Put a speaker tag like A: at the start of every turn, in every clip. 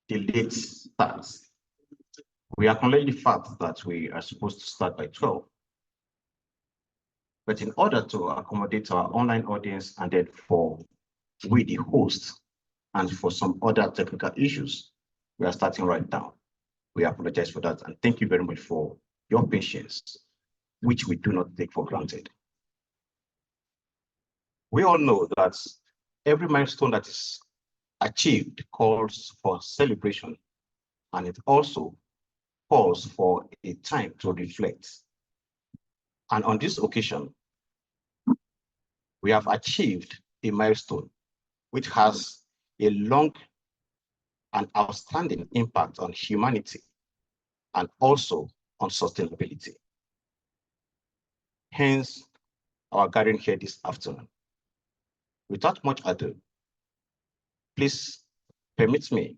A: the late starts. We acknowledge the fact that we are supposed to start by 12. But in order to accommodate our online audience and then for we, the host, and for some other technical issues, we are starting right now. We apologize for that. And thank you very much for your patience, which we do not take for granted. We all know that every milestone that is achieved calls for celebration, and it also calls for a time to reflect. And on this occasion, we have achieved a milestone which has a long and outstanding impact on humanity and also on sustainability. Hence, our gathering here this afternoon. Without much ado, please permit me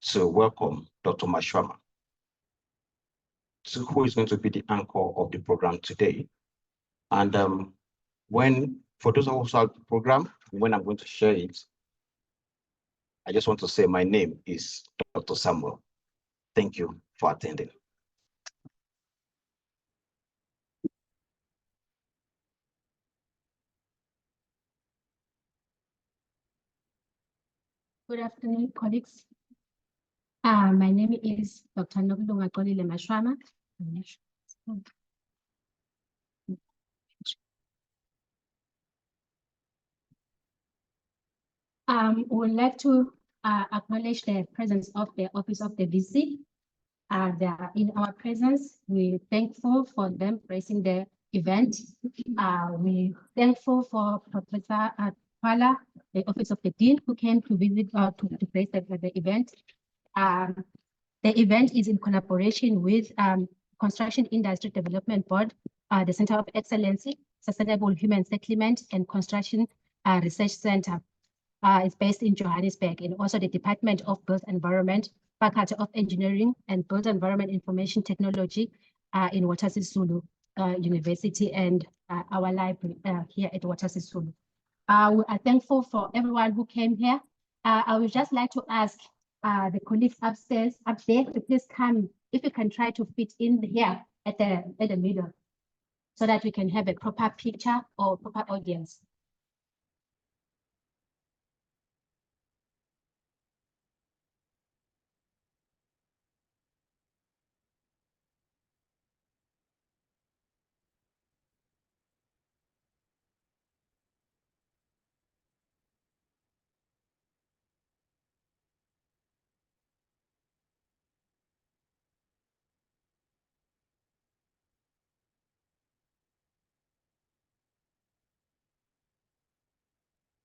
A: to welcome Dr. Mashwama, who is going to be the anchor of the program today. And for those of us who have the program, when I'm going to share it, I just want to say my name is Dr. Samuel. Thank you for attending.
B: Good afternoon, colleagues. My name is Dr. Mashwama. We would like to acknowledge the presence of the Office of the VC. They are in our presence. We're thankful for them gracing the event. We're thankful for Professor Twala, the Office of the Dean, who came to visit to grace the event. The event is in collaboration with Construction Industry Development Board, the Center of Excellency, Sustainable Human Settlement and Construction Research Center. It's based in Johannesburg, and also the Department of Built Environment, Faculty of Engineering and Built Environment Information Technology in Sisulu University, and our library here at Sisulu. We are thankful for everyone who came here. I would just like to ask the colleagues upstairs, up there, to please come, if you can try to fit in here at the middle, so that we can have a proper picture or proper audience.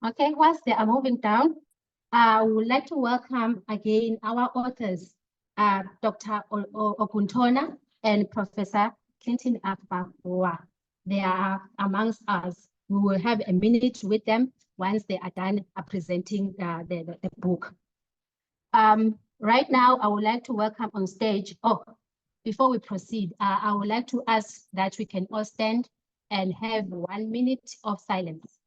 B: Okay, whilst they are moving down, I would like to welcome again our authors, Dr. Oguntona and Professor Clinton Aigbavboa. They are amongst us. We will have a minute with them once they are done presenting the book. Right now, I would like to welcome on stage, before we proceed, I would like to ask that we can all stand and have 1 minute of silence.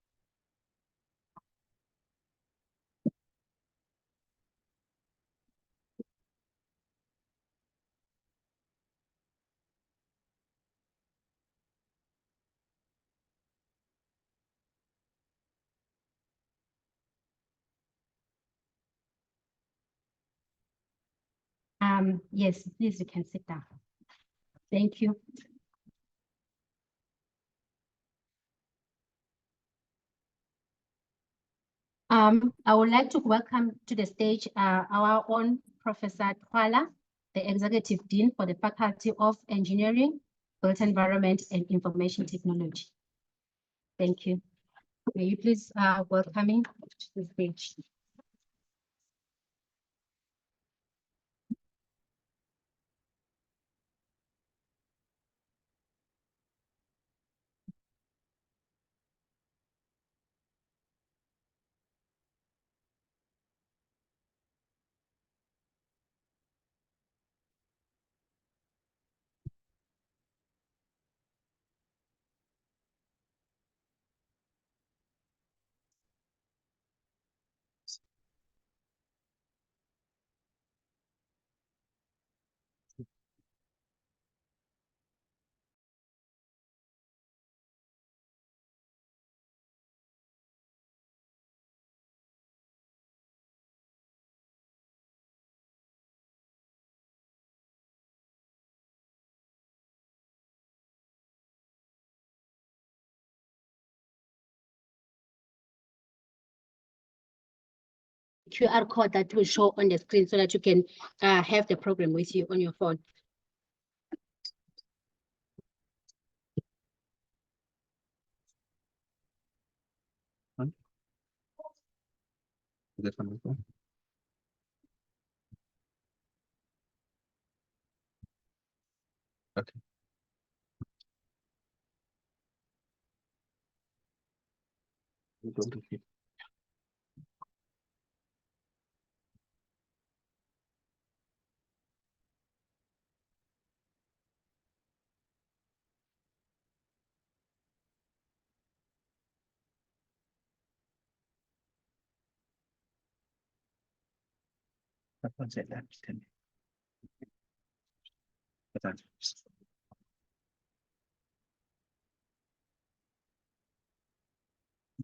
B: Yes, please, you can sit down. Thank you. I would like to welcome to the stage our own Professor Twala, the Executive Dean for the Faculty of Engineering, Built Environment and Information Technology. Thank you. May you please welcome me to the stage. QR code that will show on the screen so that you can have the program with you on your phone.
A: This one as well. Okay.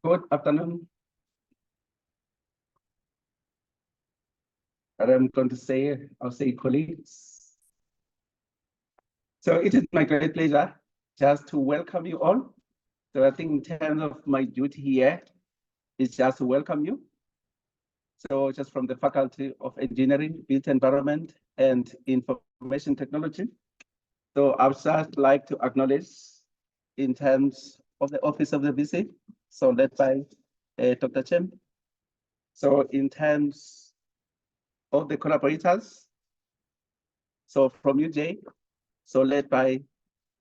A: Good afternoon. I'm going to say, I'll say colleagues. So it is my great pleasure just to welcome you all. So I think in terms of my duty here is just to welcome you. So just from the Faculty of Engineering, Built Environment and Information Technology. So I would just like to acknowledge in terms of the Office of the VC, so led by Dr. Chen. So in terms of the collaborators, so from UJ, so led by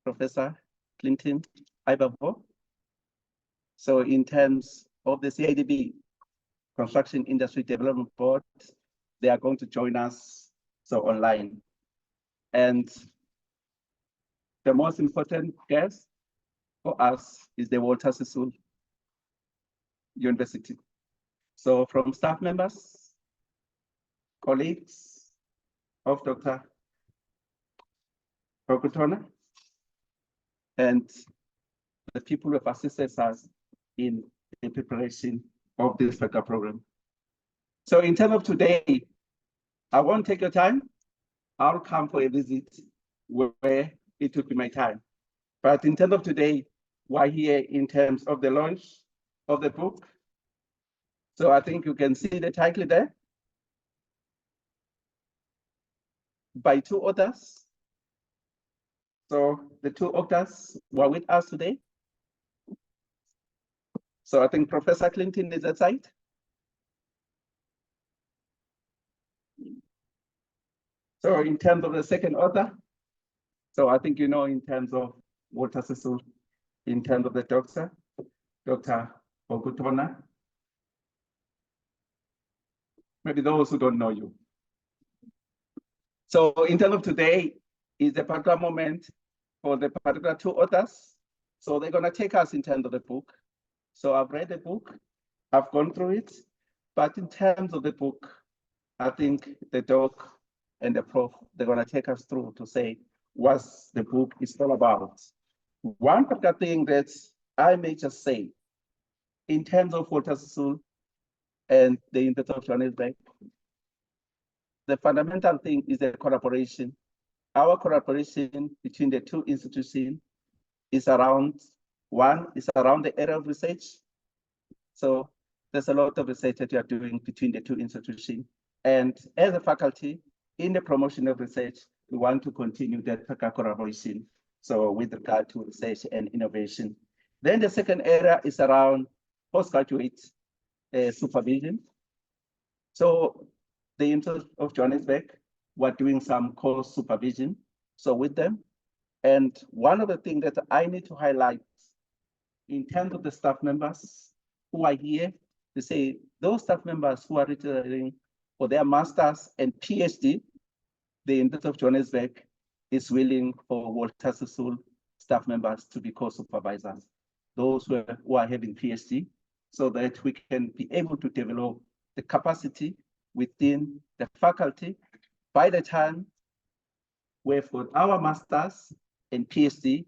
A: Professor Clinton Aigbavboa. So in terms of the CIDB, Construction Industry Development Board, they are going to join us so online. And the most important guest for us is the Sisulu University. So from staff members, colleagues of Dr. Oguntona, and the people who have assisted us in the preparation of this FECA program. So in terms of today, I won't take your time. I'll come for a visit where it will be my time. But in terms of today, we're here in terms of the launch of the book. So I think you can see the title there. By two authors. So the two authors were with us today. So I think Professor Clinton is at site. So in terms of the second author, so I think you know in terms of Sisulu, in terms of the doctor, Dr. Oguntona. Maybe those who don't know you. So in terms of today is the particular moment for the particular two authors. So they're gonna take us in terms of the book. So I've read the book, I've gone through it, but in terms of the book, I think the doc and the prof, they're gonna take us through to say what the book is all about. One particular thing that I may just say, in terms of Sisulu and the University of Johannesburg, the fundamental thing is the collaboration. Our collaboration between the two institutions is around, one is around the area of research. So there's a lot of research that you are doing between the two institutions. And as a faculty, in the promotion of research, we want to continue that collaboration. So with regard to research and innovation. Then the second area is around postgraduate supervision. So the University of Johannesburg were doing some course supervision, so with them. And one of the things that I need to highlight in terms of the staff members who are here, to say those staff members who are retiring for their masters and PhD, the University of Johannesburg is willing for Sisulu staff members to be co-supervisors, those who are having PhD, so that we can be able to develop the capacity within the faculty. By the time we've got our masters and PhD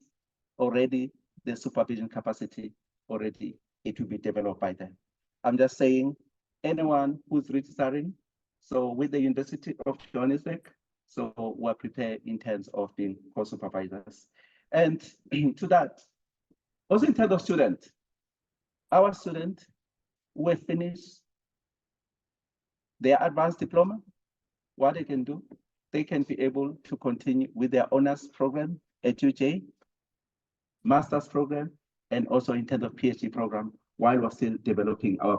A: already, the supervision capacity already, it will be developed by them. I'm just saying, anyone who's registering, so with the University of Johannesburg, so we're prepared in terms of being co-supervisors. And to that, also in terms of student, our student will finish
C: their advanced diploma, what they can do, they can be able to continue with their honors program at UJ, master's program, and also in terms of PhD program, while we're still developing our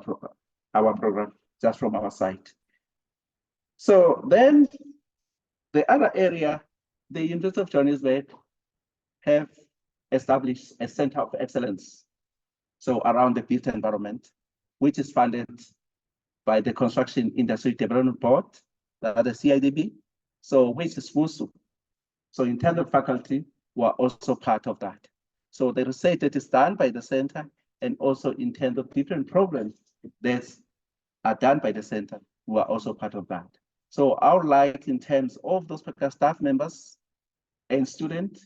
C: program just from our side. So then the other area, the University of Johannesburg have established a center of excellence. So around the built environment, which is funded by the Construction Industry Development Board, the CIDB, so which is WSU. So in terms of faculty, we're also part of that. So the research that is done by the center and also in terms of different programs that are done by the center, we are also part of that. So I would like in terms of those staff members and students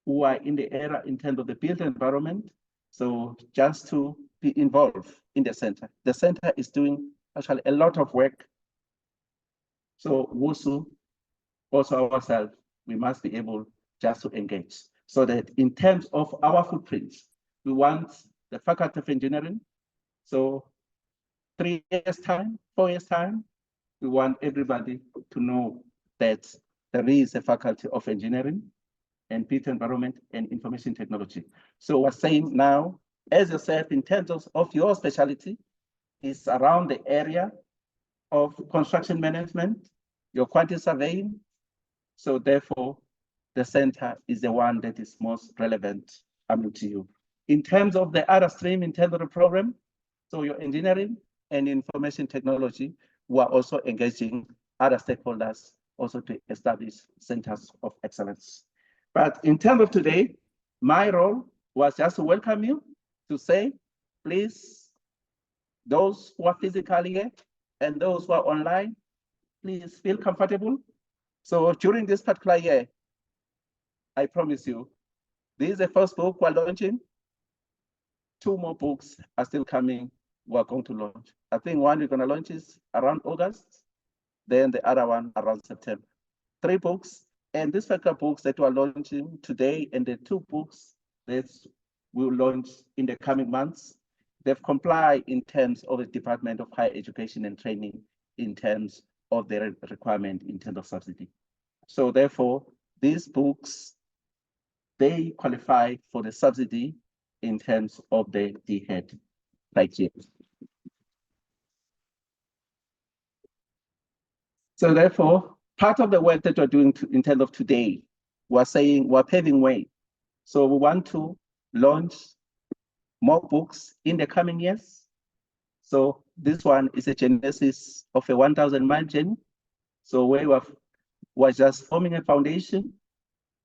C: who are in the area in terms of the built environment, so just to be involved in the center. The center is doing actually a lot of work. So WSU, also ourselves, we must be able just to engage. So that in terms of our footprint, we want the Faculty of Engineering. So 3 years time, 4 years time, we want everybody to know that there is a Faculty of Engineering and Built Environment and Information Technology. So we're saying now, as yourself, in terms of your specialty, is around the area of construction management, your quantity surveying. So therefore, the center is the one that is most relevant to you. In terms of the other stream, in terms of the program, so your engineering and information technology, we are also engaging other stakeholders also to establish centers of excellence. But in terms of today, my role was just to welcome you, to say, please, those who are physically here and those who are online, please feel comfortable. So during this particular year, I promise you, this is the first book we're launching. 2 more books are still coming, we're going to launch. I think one we're going to launch is around August, then the other one around September. 3 books, and these particular books that we're launching today and the 2 books that we'll launch in the coming months, they've complied in terms of the Department of Higher Education and Training in terms of their requirement in terms of subsidy. So therefore, these books, they qualify for the subsidy in terms of the DHEAD criteria. So therefore, part of the work that we're doing in terms of today, we're saying we're paving way. So we want to launch more books in the coming years. So this one is a genesis of a 1,000-mile journey. So we're just forming a foundation.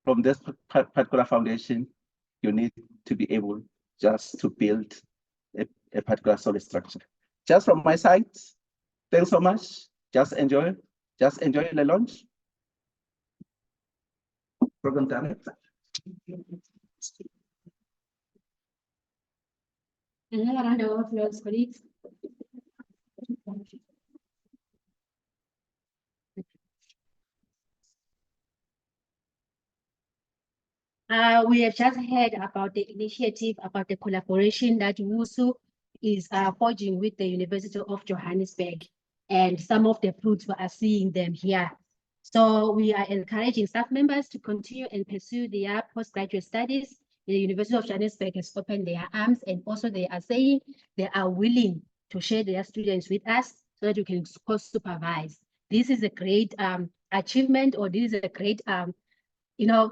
C: From this particular foundation, you need to be able just to build a particular solid structure. Just from my side, thanks so much. Just enjoy the launch. Program director.
B: Another round of applause, colleagues. We have just heard about the initiative, about the collaboration that WSU is forging with the University of Johannesburg, and some of the fruits we are seeing them here. So we are encouraging staff members to continue and pursue their postgraduate studies. The University of Johannesburg has opened their arms, and also they are saying they are willing to share their students with us so that you can co-supervise. This is a great achievement, or this is a great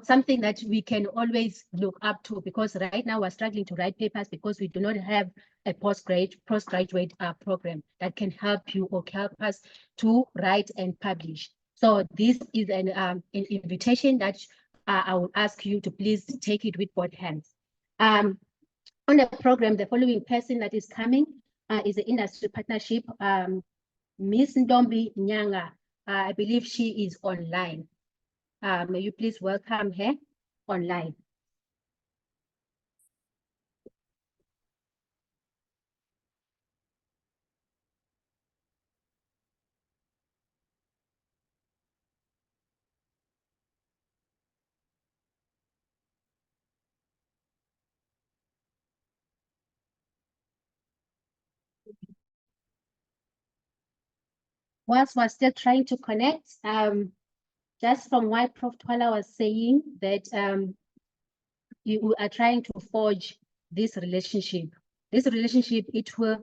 B: something that we can always look up to, because right now we're struggling to write papers because we do not have a postgraduate program that can help you or help us to write and publish. So this is an invitation that I would ask you to please take it with both hands. On the program, the following person that is coming is the industry partnership, Miss Ndombi Nyanga. I believe she is online. May you please welcome her online. whilst we're still trying to connect, just from what Prof. Twala was saying, that you are trying to forge this relationship. This relationship, it will,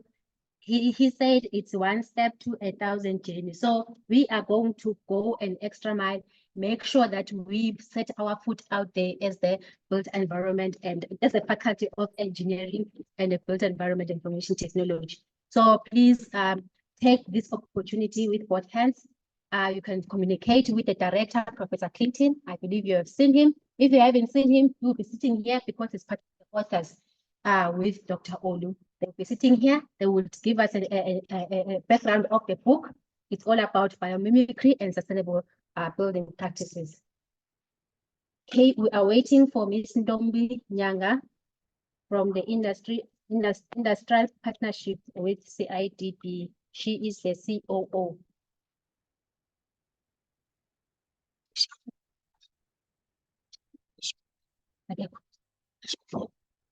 B: he said it's one step to 1,000 journeys. So we are going to go an extra mile, make sure that we set our foot out there as the built environment and as a faculty of engineering and the built environment information technology. So please take this opportunity with both hands. You can communicate with the director, Professor Clinton. I believe you have seen him. If you haven't seen him, you'll be sitting here because it's part of the authors with Dr. Olu. They'll be sitting here. They will give us a background of the book. It's all about biomimicry and sustainable building practices. Okay, we are waiting for Ms. Ndombi Nyanga from the industrial partnership with CIDB. She is the COO.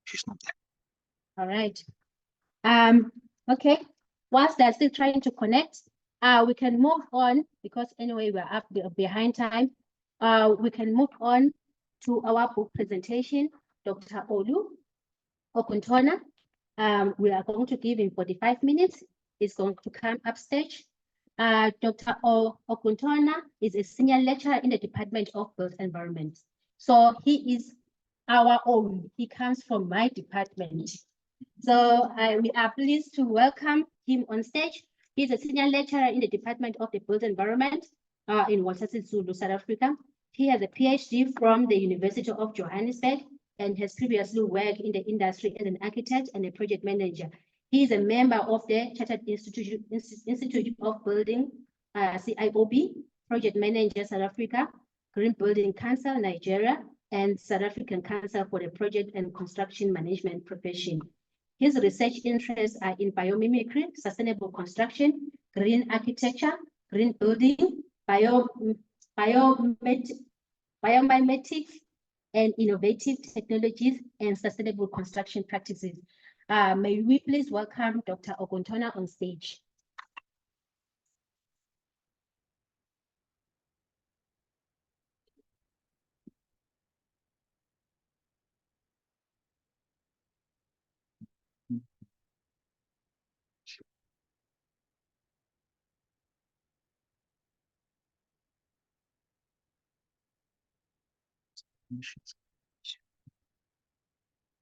A: She's not there.
B: All right. Okay. Whilst they're still trying to connect, we can move on because anyway we're up behind time. We can move on to our book presentation. Dr. Olusegun Oguntona. We are going to give him 45 minutes. He's going to come upstage. Dr. Oguntona is a senior lecturer in the Department of Built Environment. So he is our own. He comes from my department. So we are pleased to welcome him on stage. He's a senior lecturer in the Department of the Built Environment in Sisulu, South Africa. He has a PhD from the University of Johannesburg and has previously worked in the industry as an architect and a project manager. He is a member of the Chartered Institute of Building, CIOB, project manager South Africa, Green Building Council, Nigeria, and South African Council for the Project and Construction Management profession. His research interests are in biomimicry, sustainable construction, green architecture, green building, biomimetics, and innovative technologies and sustainable construction practices. May we please welcome Dr. Oguntona on stage.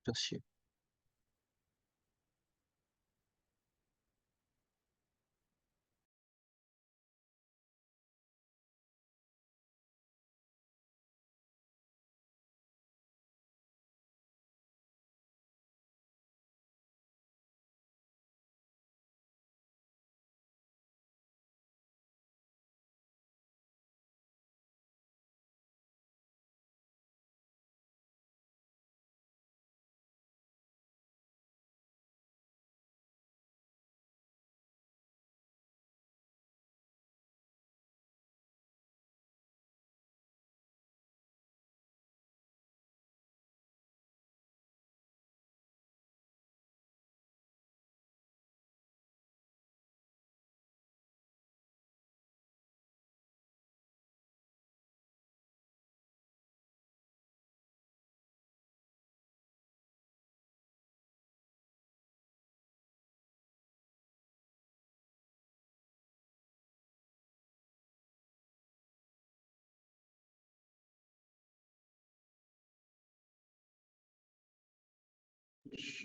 A: Just here.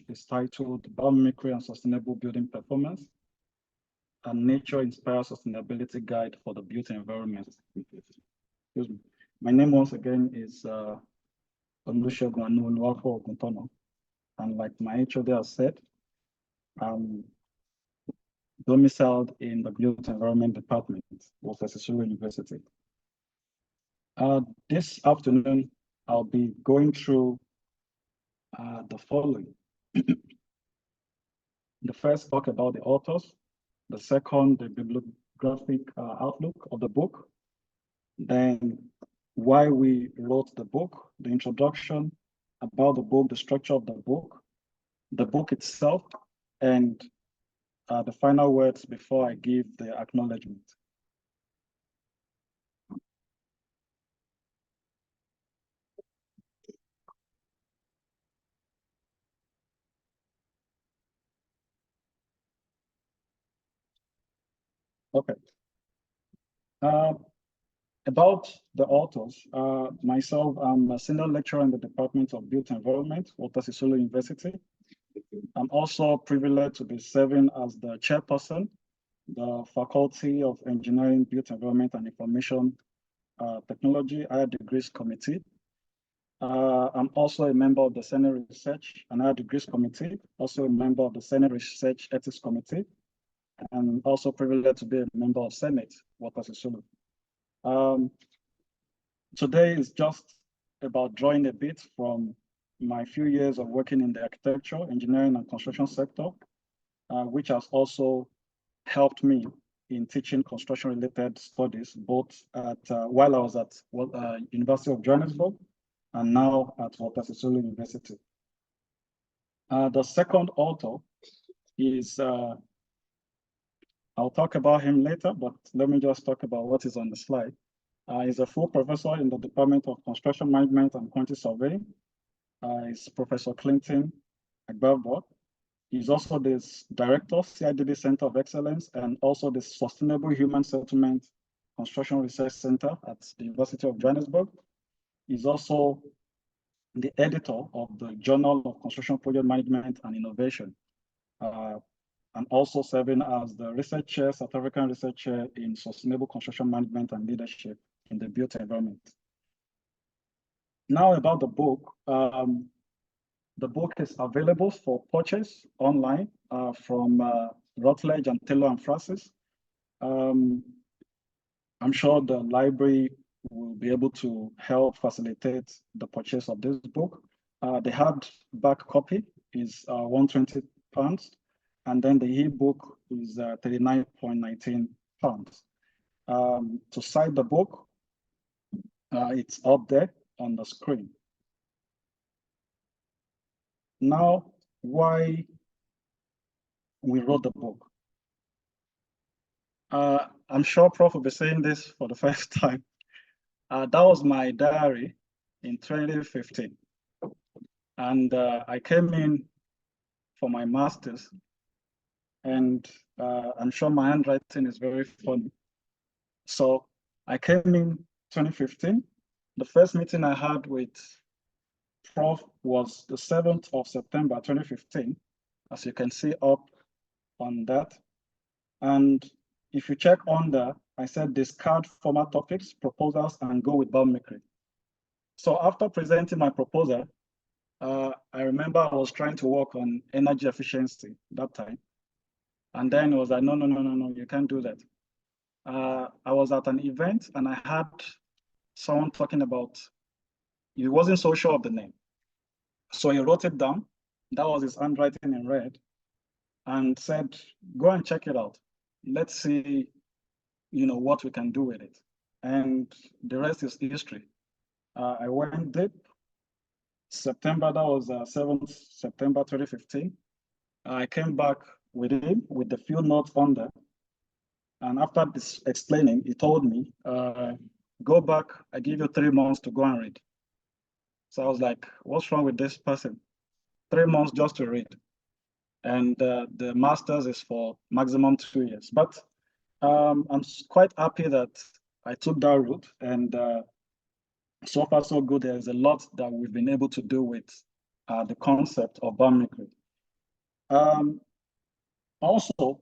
D: Is titled Biomimicry and Sustainable Building Performance, a Nature-Inspired Sustainability Guide for the Built Environment. Excuse me. My name once again is Olusegun Oguntona, and like my HOD has said, I'm domiciled in the Built Environment Department of Sisulu University. This afternoon, I'll be going through the following. The first, talk about the authors. The second, the bibliographic outlook of the book. Then why we wrote the book, the introduction, about the book, the structure of the book itself, and the final words before I give the acknowledgement. Okay. About the authors, myself, I'm a senior lecturer in the Department of Built Environment at Sisulu University. I'm also privileged to be serving as the chairperson, the Faculty of Engineering, Built Environment and Information Technology Higher Degrees Committee. I'm also a member of the Senate Research and Higher Degrees Committee, also a member of the Senate Research Ethics Committee, and also privileged to be a member of Senate, Water Sisulu. Today is just about drawing a bit from my few years of working in the architecture, engineering, and construction sector, which has also helped me in teaching construction-related studies, both at while I was at University of Johannesburg and now at Sisulu University. The second author is, I'll talk about him later, but let me just talk about what is on the slide. He's a full professor in the Department of Construction Management and Quantity Surveying. He's Professor Clinton Aigbavboa. He's also the director, CIDB Center of Excellence, and also the Sustainable Human Settlement Construction Research Center at the University of Johannesburg. He's also the editor of the Journal of Construction Project Management and Innovation, and also serving as the research chair, South African research chair in Sustainable Construction Management and Leadership in the built environment. Now about the book. The book is available for purchase online from Routledge and Taylor and Francis. I'm sure the library will be able to help facilitate the purchase of this book. The hardback copy is £120, and then the ebook is £39.19. To cite the book, it's up there on the screen. Now, why we wrote the book. I'm sure Prof will be saying this for the first time. That was my diary in 2015. And I came in for my master's, and I'm sure my handwriting is very funny. So I came in 2015. The first meeting I had with Prof was the 7th of September 2015, as you can see up on that. And if you check under, I said discard former topics, proposals, and go with biomimicry. So after presenting my proposal, I remember I was trying to work on energy efficiency that time. And then it was like, no, you can't do that. I was at an event and I had someone talking about, he wasn't so sure of the name. So he wrote it down. That was his handwriting in red, and said, go and check it out. Let's see, what we can do with it. And the rest is history. I went deep. September, that was 7th September 2015. I came back with him with the few notes under. And after this explaining, he told me, go back, I give you 3 months to go and read. So I was like, what's wrong with this person? 3 months just to read. And the master's is for maximum 2 years. But I'm quite happy that I took that route. And so far, so good. There's a lot that we've been able to do with the concept of biomimicry. Also,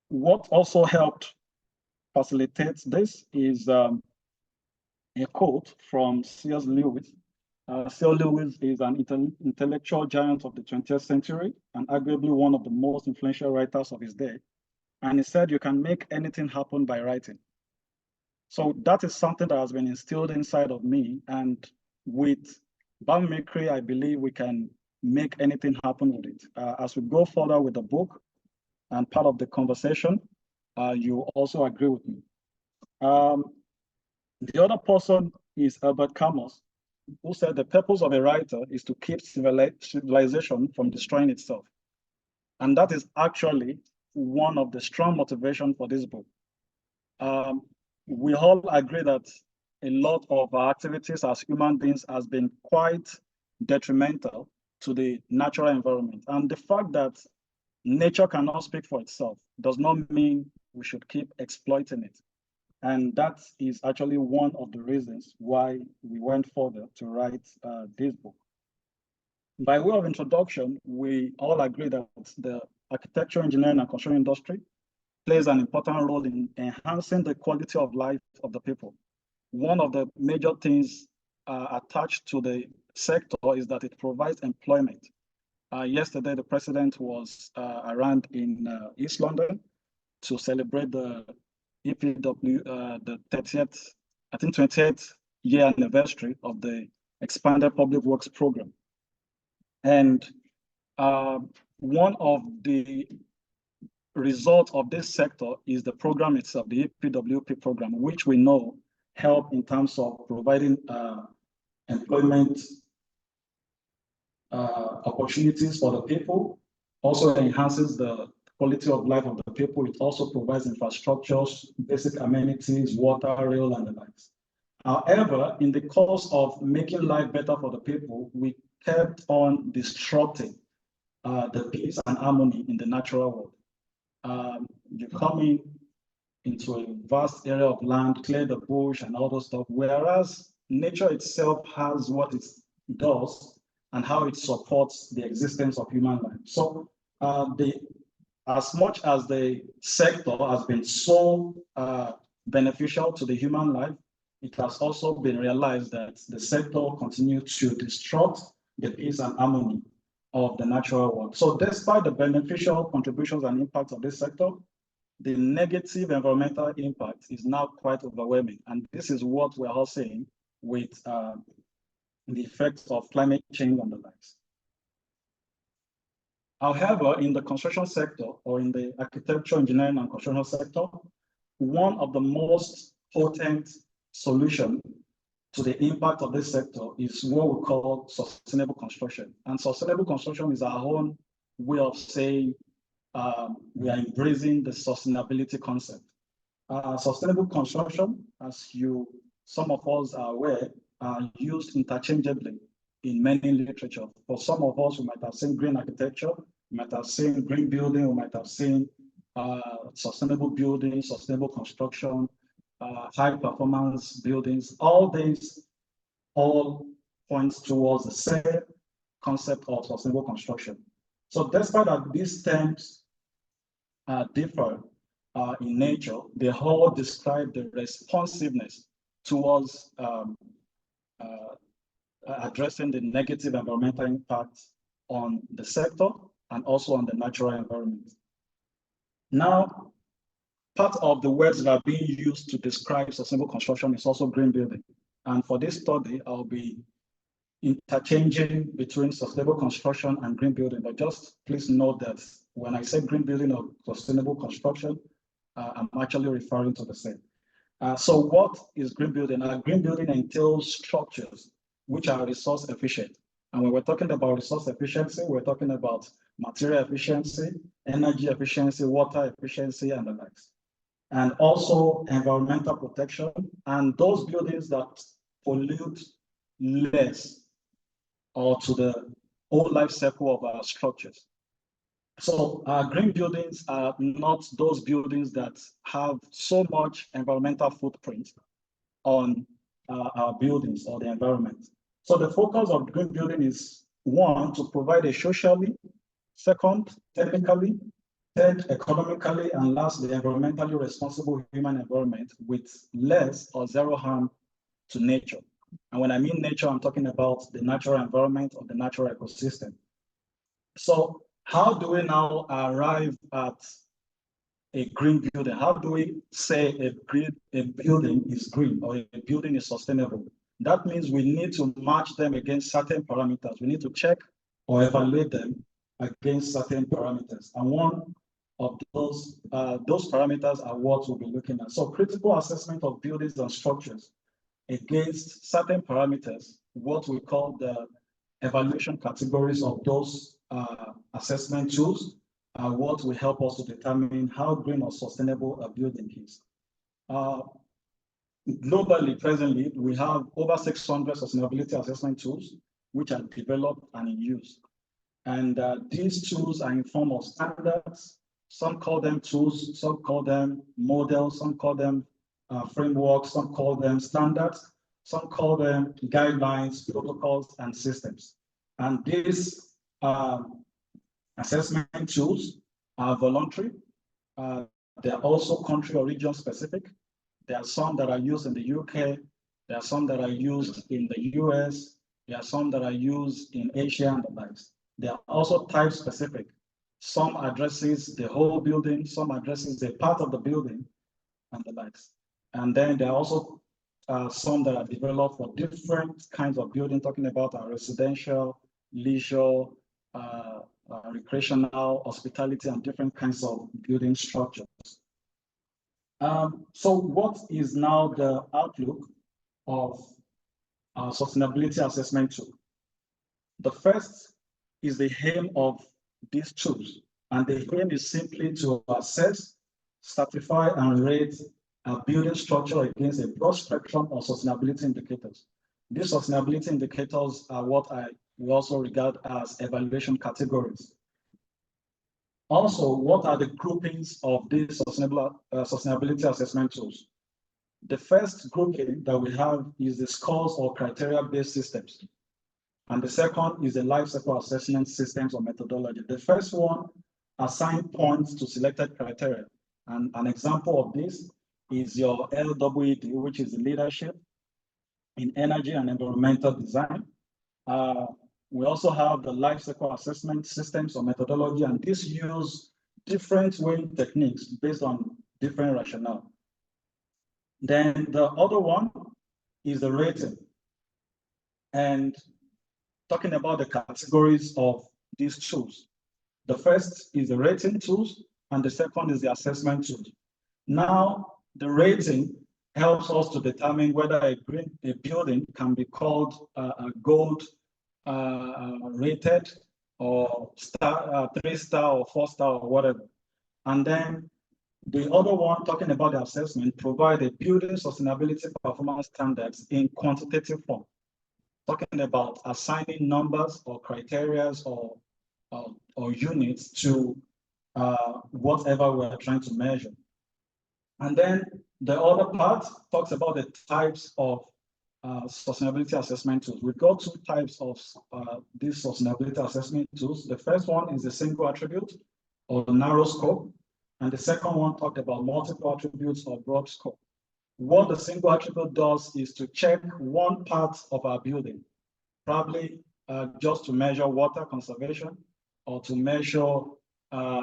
D: what also helped facilitate this is a quote from C.S. Lewis. C.S. Lewis is an intellectual giant of the 20th century and arguably one of the most influential writers of his day. And he said, you can make anything happen by writing. So that is something that has been instilled inside of me. And with biomimicry, I believe we can make anything happen with it. As we go further with the book and part of the conversation, you also agree with me. The other person is Albert Camus, who said the purpose of a writer is to keep civilization from destroying itself. And that is actually one of the strong motivations for this book. We all agree that a lot of our activities as human beings has been quite detrimental to the natural environment. And the fact that nature cannot speak for itself does not mean we should keep exploiting it. And that is actually one of the reasons why we went further to write this book. By way of introduction, we all agree that the architecture, engineering, and construction industry plays an important role in enhancing the quality of life of the people. One of the major things attached to the sector is that it provides employment. Yesterday, the president was around in East London to celebrate the EPW, the 30th, I think 20th year anniversary of the expanded public works program. And one of the results of this sector is the program itself, the EPWP program, which we know help in terms of providing employment opportunities for the people, also enhances the quality of life of the people. It also provides infrastructures, basic amenities, water, rail, and the likes. However, in the course of making life better for the people, we kept on disrupting the peace and harmony in the natural world. You come into a vast area of land, clear the bush and all those stuff, whereas nature itself has what it does and how it supports the existence of human life. So as much as the sector has been so beneficial to the human life, it has also been realized that the sector continues to disrupt the peace and harmony of the natural world. So despite the beneficial contributions and impacts of this sector, the negative environmental impact is now quite overwhelming. And this is what we're all seeing with the effects of climate change on the likes. However, in the construction sector, or in the architecture, engineering, and construction sector, one of the most potent solutions to the impact of this sector is what we call sustainable construction. And sustainable construction is our own way of saying we are embracing the sustainability concept. Sustainable construction, as some of us are aware, are used interchangeably in many literature. For some of us, we might have seen green architecture, we might have seen green building, we might have seen sustainable building, sustainable construction, high performance buildings. All these all points towards the same concept of sustainable construction. So despite that these terms differ in nature, they all describe the responsiveness towards addressing the negative environmental impact on the sector and also on the natural environment. Now, part of the words that are being used to describe sustainable construction is also green building. And for this study, I'll be interchanging between sustainable construction and green building. But just please note that when I say green building or sustainable construction, I'm actually referring to the same. So what is green building? Green building entails structures which are resource efficient. And when we're talking about resource efficiency, we're talking about material efficiency, energy efficiency, water efficiency, and the likes. And also environmental protection, and those buildings that pollute less or to the whole life cycle of our structures. So green buildings are not those buildings that have so much environmental footprint on our buildings or the environment. So the focus of green building is, one, to provide a socially, second, technically, third, economically, and lastly, environmentally responsible human environment with less or zero harm to nature. And when I mean nature, I'm talking about the natural environment or the natural ecosystem. So how do we now arrive at a green building? How do we say a building is green or a building is sustainable? That means we need to match them against certain parameters. We need to check or evaluate them against certain parameters. And one of those parameters are what we'll be looking at. So critical assessment of buildings and structures against certain parameters, what we call the evaluation categories of those assessment tools, are what will help us to determine how green or sustainable a building is. Globally, presently, we have over 600 sustainability assessment tools which are developed and in use. And these tools are in form of standards, Some call them tools, some call them models, some call them frameworks, some call them standards, some call them guidelines, protocols, and systems. And these assessment tools are voluntary. They are also country or region specific. There are some that are used in the UK. There are some that are used in the US. There are some that are used in Asia and the likes. They are also type specific. Some addresses the whole building, some addresses a part of the building and the likes. And then there are also some that are developed for different kinds of building, talking about our residential, leisure, recreational, hospitality, and different kinds of building structures. So what is now the outlook of our sustainability assessment tool? The first is the aim of these tools, and the aim is simply to assess, certify, and rate a building structure against a broad spectrum of sustainability indicators. These sustainability indicators are what we also regard as evaluation categories. Also, what are the groupings of these sustainability assessment tools? The first grouping that we have is the scores or criteria-based systems. And the second is the life cycle assessment systems or methodology. The first one assigns points to selected criteria. And an example of this is your LWD, which is the leadership in energy and environmental design. We also have the life cycle assessment systems or methodology, and these use different weighing techniques based on different rationale. Then the other one is the rating. And talking about the categories of these tools. The first is the rating tools, and the second is the assessment tools. Now, the rating helps us to determine whether a building can be called a gold rated or star, 3-star or 4-star or whatever. And then the other one, talking about the assessment, provide a building sustainability performance standards in quantitative form, talking about assigning numbers or criteria or units to whatever we're trying to measure. And then the other part talks about the types of sustainability assessment tools. We've got two types of these sustainability assessment tools. The first one is the single attribute or narrow scope. And the second one talked about multiple attributes or broad scope. What the single attribute does is to check one part of our building, probably just to measure water conservation or to measure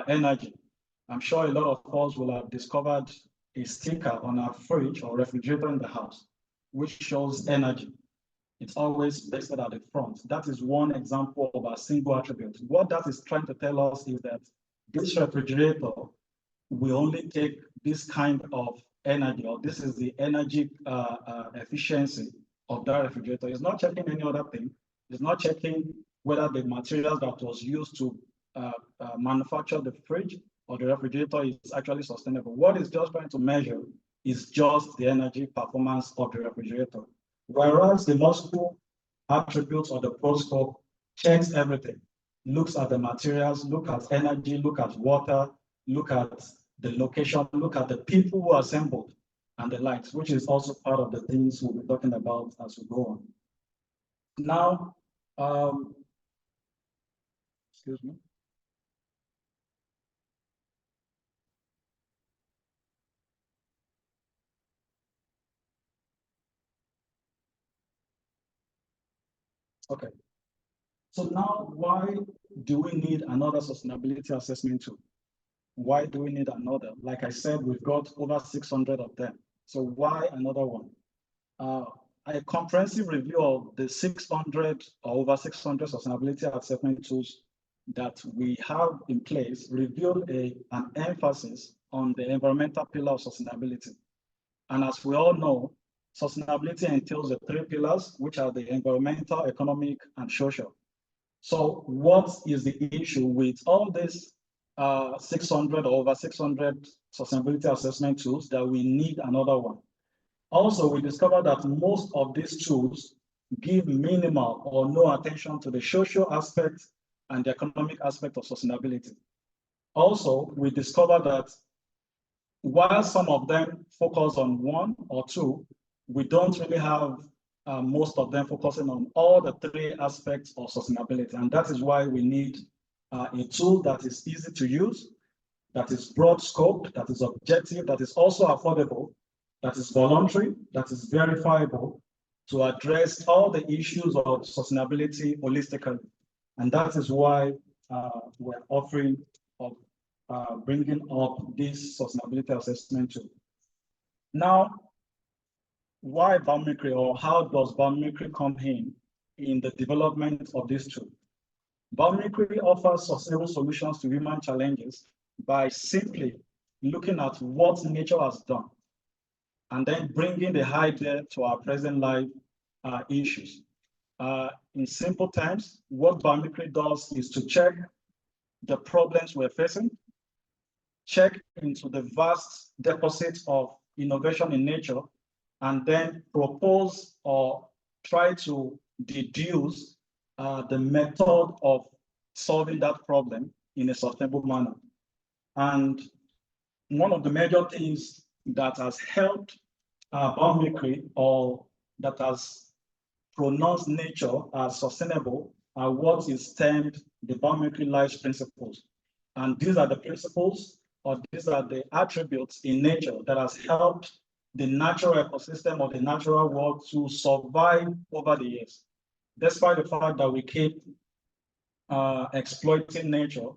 D: energy. I'm sure a lot of us will have discovered a sticker on our fridge or refrigerator in the house, which shows energy. It's always listed at the front. That is one example of a single attribute. What that is trying to tell us is that this refrigerator will only take this kind of energy, or this is the energy efficiency of that refrigerator. It's not checking any other thing. It's not checking whether the materials that was used to manufacture the fridge or the refrigerator is actually sustainable. What it's just trying to measure is just the energy performance of the refrigerator. Whereas the multiple attributes or the broad scope checks everything, looks at the materials, look at energy, look at water, look at the location, look at the people who assembled and the likes, which is also part of the things we'll be talking about as we go on. Now, excuse me. Okay. So now, why do we need another sustainability assessment tool? Why do we need another? Like I said, we've got over 600 of them. So why another one? A comprehensive review of the 600 or over 600 sustainability assessment tools that we have in place revealed an emphasis on the environmental pillar of sustainability. And as we all know, sustainability entails the 3 pillars, which are the environmental, economic, and social. So what is the issue with all these 600 or over 600 sustainability assessment tools that we need another one? Also, we discovered that most of these tools give minimal or no attention to the social aspect and the economic aspect of sustainability. Also, we discovered that while some of them focus on one or two, we don't really have most of them focusing on all the three aspects of sustainability. And that is why we need a tool that is easy to use, that is broad scope, that is objective, that is also affordable, that is voluntary, that is verifiable, to address all the issues of sustainability holistically. And that is why we're offering of bringing up this sustainability assessment tool. Now, why biomimicry, or how does biomimicry come in the development of this tool? Biomimicry offers sustainable solutions to human challenges by simply looking at what nature has done and then bringing the idea to our present life issues. In simple terms, what biomimicry does is to check the problems we're facing, check into the vast deposits of innovation in nature, and then propose or try to deduce the method of solving that problem in a sustainable manner. And one of the major things that has helped biomimicry, or that has pronounced nature as sustainable, are what is termed the biomimicry life principles. And these are the principles, or these are the attributes in nature that has helped the natural ecosystem or the natural world to survive over the years. Despite the fact that we keep exploiting nature,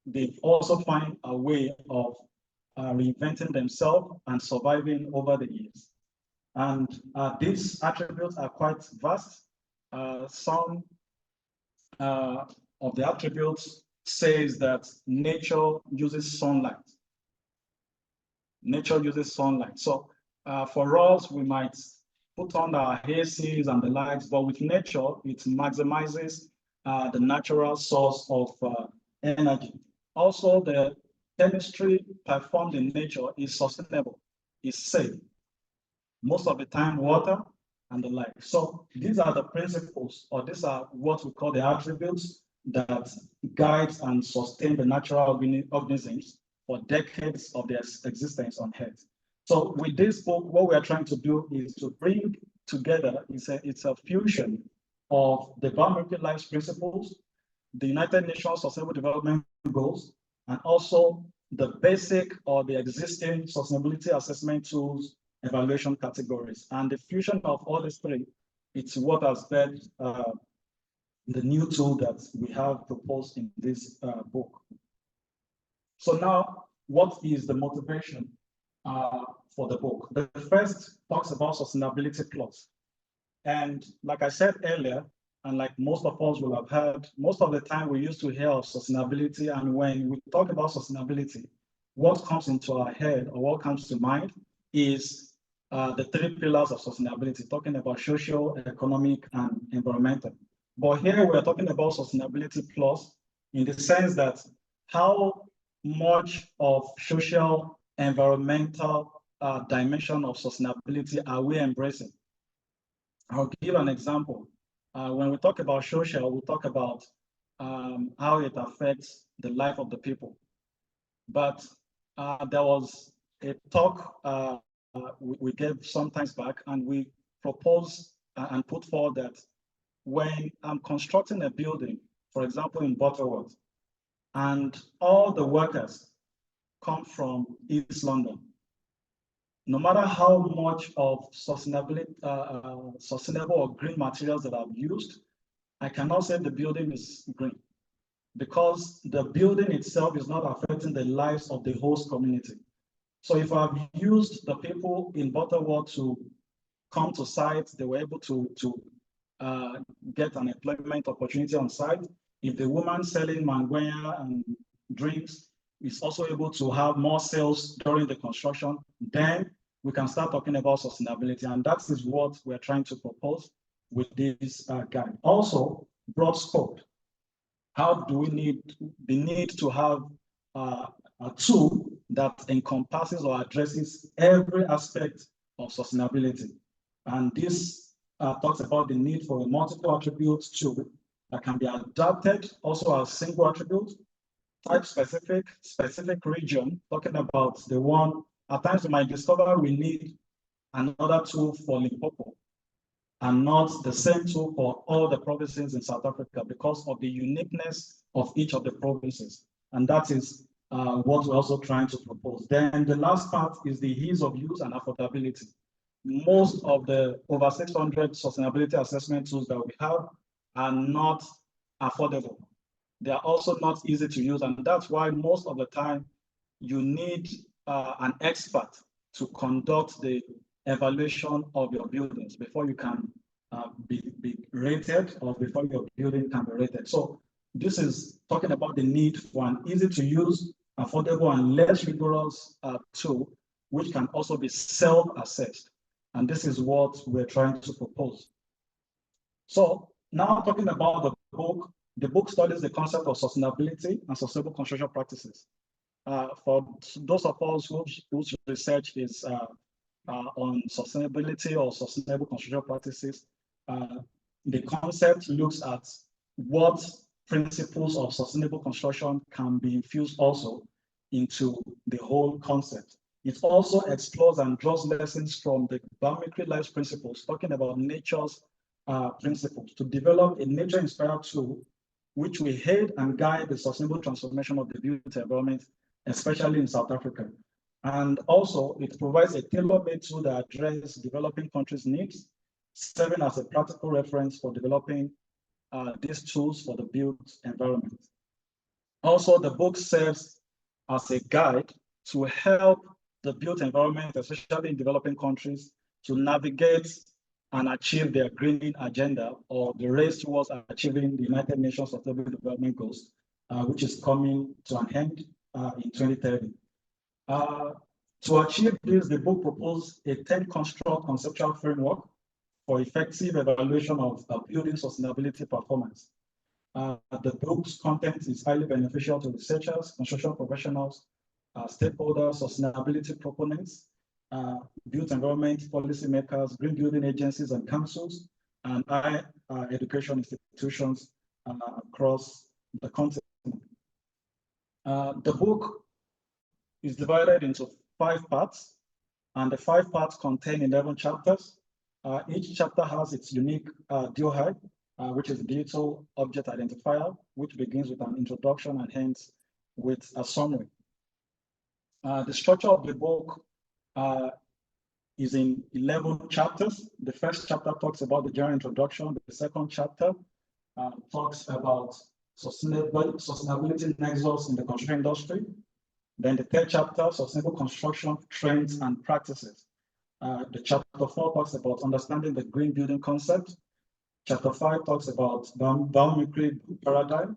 D: they've also find a way of reinventing themselves and surviving over the years. And these attributes are quite vast. Some of the attributes says that nature uses sunlight. Nature uses sunlight. So for us, we might put on our ACs and the lights, but with nature, it maximizes the natural source of energy. Also, the chemistry performed in nature is sustainable, is safe. Most of the time, water and the like. So these are the principles, or these are what we call the attributes that guides and sustain the natural organisms for decades of their existence on Earth. So with this book, what we are trying to do is to bring together, it's a fusion of the biomimicry life principles, the United Nations Sustainable Development Goals, and also the basic or the existing sustainability assessment tools evaluation categories. And the fusion of all these three, it's what has been the new tool that we have proposed in this book. So now, what is the motivation for the book? The first talks about sustainability plus. And like I said earlier, and like most of us will have heard, most of the time we used to hear of sustainability, and when we talk about sustainability, what comes into our head or what comes to mind is the three pillars of sustainability, talking about social, economic, and environmental. But here we're talking about sustainability plus, in the sense that how much of social, environmental dimension of sustainability are we embracing? I'll give an example. When we talk about social, we talk about how it affects the life of the people. But there was a talk we gave some time back, and we proposed and put forward that when I'm constructing a building, for example, in Butterworth, and all the workers come from East London, no matter how much of sustainable or green materials that I've used, I cannot say the building is green, because the building itself is not affecting the lives of the host community. So if I've used the people in Butterworth to come to site, they were able to get an employment opportunity on site. If the woman selling mangwenya and drinks is also able to have more sales during the construction, then we can start talking about sustainability. And that is what we're trying to propose with this guide. Also, broad scope. How do we need to have a tool that encompasses or addresses every aspect of sustainability? And this talks about the need for a multiple attributes tool that can be adapted also as single attribute, type specific region, talking about the one, at times we might discover we need another tool for Limpopo and not the same tool for all the provinces in South Africa because of the uniqueness of each of the provinces. And that is what we're also trying to propose. Then the last part is the ease of use and affordability. Most of the over 600 sustainability assessment tools that we have are not affordable. They are also not easy to use, and that's why most of the time you need an expert to conduct the evaluation of your buildings before you can be rated or before your building can be rated. So this is talking about the need for an easy to use, affordable and less rigorous tool, which can also be self-assessed. And this is what we're trying to propose. So now talking about the book studies the concept of sustainability and sustainable construction practices. For those of us whose research is on sustainability or sustainable construction practices, the concept looks at what principles of sustainable construction can be infused also into the whole concept. It also explores and draws lessons from the Biomimicry Life principles, talking about nature's principles, to develop a nature-inspired tool which will aid and guide the sustainable transformation of the built environment, especially in South Africa. And also, it provides a tailor-made tool that addresses developing countries' needs, serving as a practical reference for developing these tools for the built environment. Also, the book serves as a guide to help the built environment, especially in developing countries, to navigate and achieve their greening agenda or the race towards achieving the United Nations Sustainable Development Goals, which is coming to an end in 2030. To achieve this, the book proposed a 10-construct conceptual framework for effective evaluation of building sustainability performance. The book's content is highly beneficial to researchers, construction professionals, stakeholders, sustainability proponents, built environment policymakers, green building agencies and councils, and higher education institutions across the continent. The book is divided into 5 parts, and the 5 parts contain 11 chapters. Each chapter has its unique DOI, which is digital object identifier, which begins with an introduction and ends with a summary. The structure of the book is in 11 chapters. The first chapter talks about the general introduction. The second chapter talks about sustainability nexus in the construction industry. Then the third chapter, sustainable construction trends and practices. The chapter 4 talks about understanding the green building concept. Chapter 5 talks about biomimicry paradigm,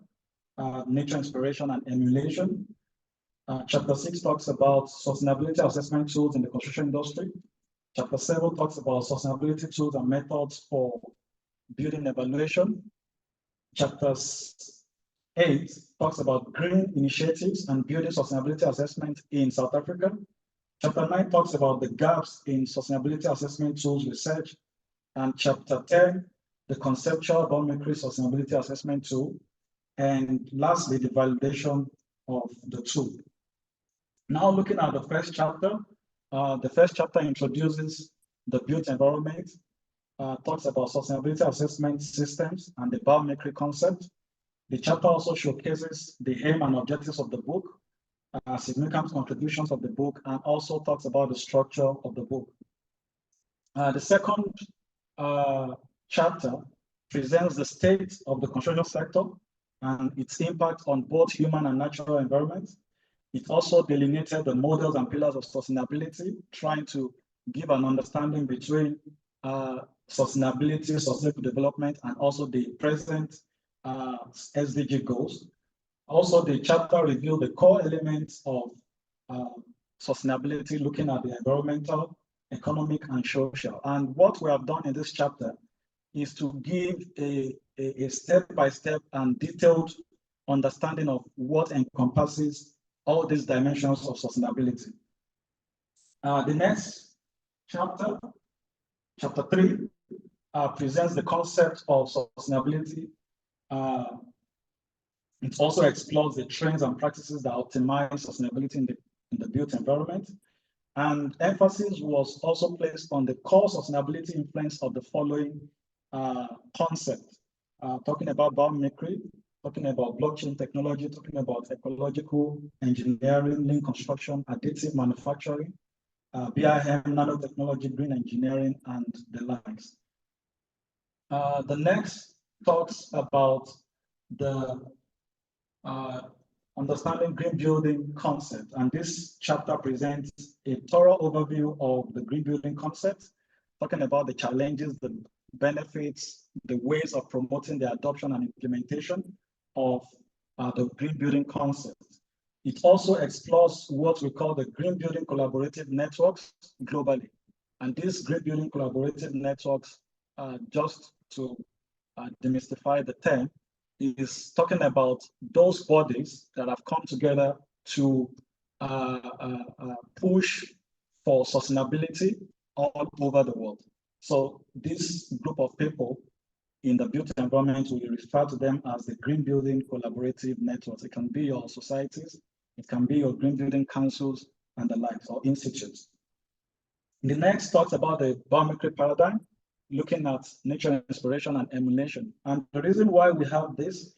D: nature inspiration and emulation. Chapter 6 talks about sustainability assessment tools in the construction industry. Chapter 7 talks about sustainability tools and methods for building evaluation. Chapter 8 talks about green initiatives and building sustainability assessment in South Africa. Chapter 9 talks about the gaps in sustainability assessment tools research. And chapter 10, the conceptual biomimicry sustainability assessment tool. And lastly, the validation of the tool. Now looking at the first chapter introduces the built environment, talks about sustainability assessment systems and the biomimicry concept. The chapter also showcases the aim and objectives of the book, significant contributions of the book, and also talks about the structure of the book. The second chapter presents the state of the construction sector and its impact on both human and natural environments. It also delineated the models and pillars of sustainability, trying to give an understanding between sustainability, sustainable development, and also the present SDG goals. Also, the chapter revealed the core elements of sustainability, looking at the environmental, economic, and social. And what we have done in this chapter is to give a step-by-step and detailed understanding of what encompasses all these dimensions of sustainability. The next chapter, chapter 3, presents the concept of sustainability It also explores the trends and practices that optimize sustainability in the built environment. And emphasis was also placed on the core sustainability influence of the following concepts, talking about biomimicry, talking about blockchain technology, talking about ecological engineering, lean construction, additive manufacturing, BIM, nanotechnology, green engineering, and the likes. The next talks about the understanding green building concept, and this chapter presents a thorough overview of the green building concept, talking about the challenges, the benefits, the ways of promoting the adoption and implementation of the green building concept. It also explores what we call the green building collaborative networks globally. And these green building collaborative networks, just to demystify the term, is talking about those bodies that have come together to push for sustainability all over the world. So this group of people in the built environment, we refer to them as the green building collaborative networks. It can be your societies, it can be your green building councils and the likes, or institutes. The next talks about the biomimicry paradigm, looking at nature inspiration and emulation. And the reason why we have this,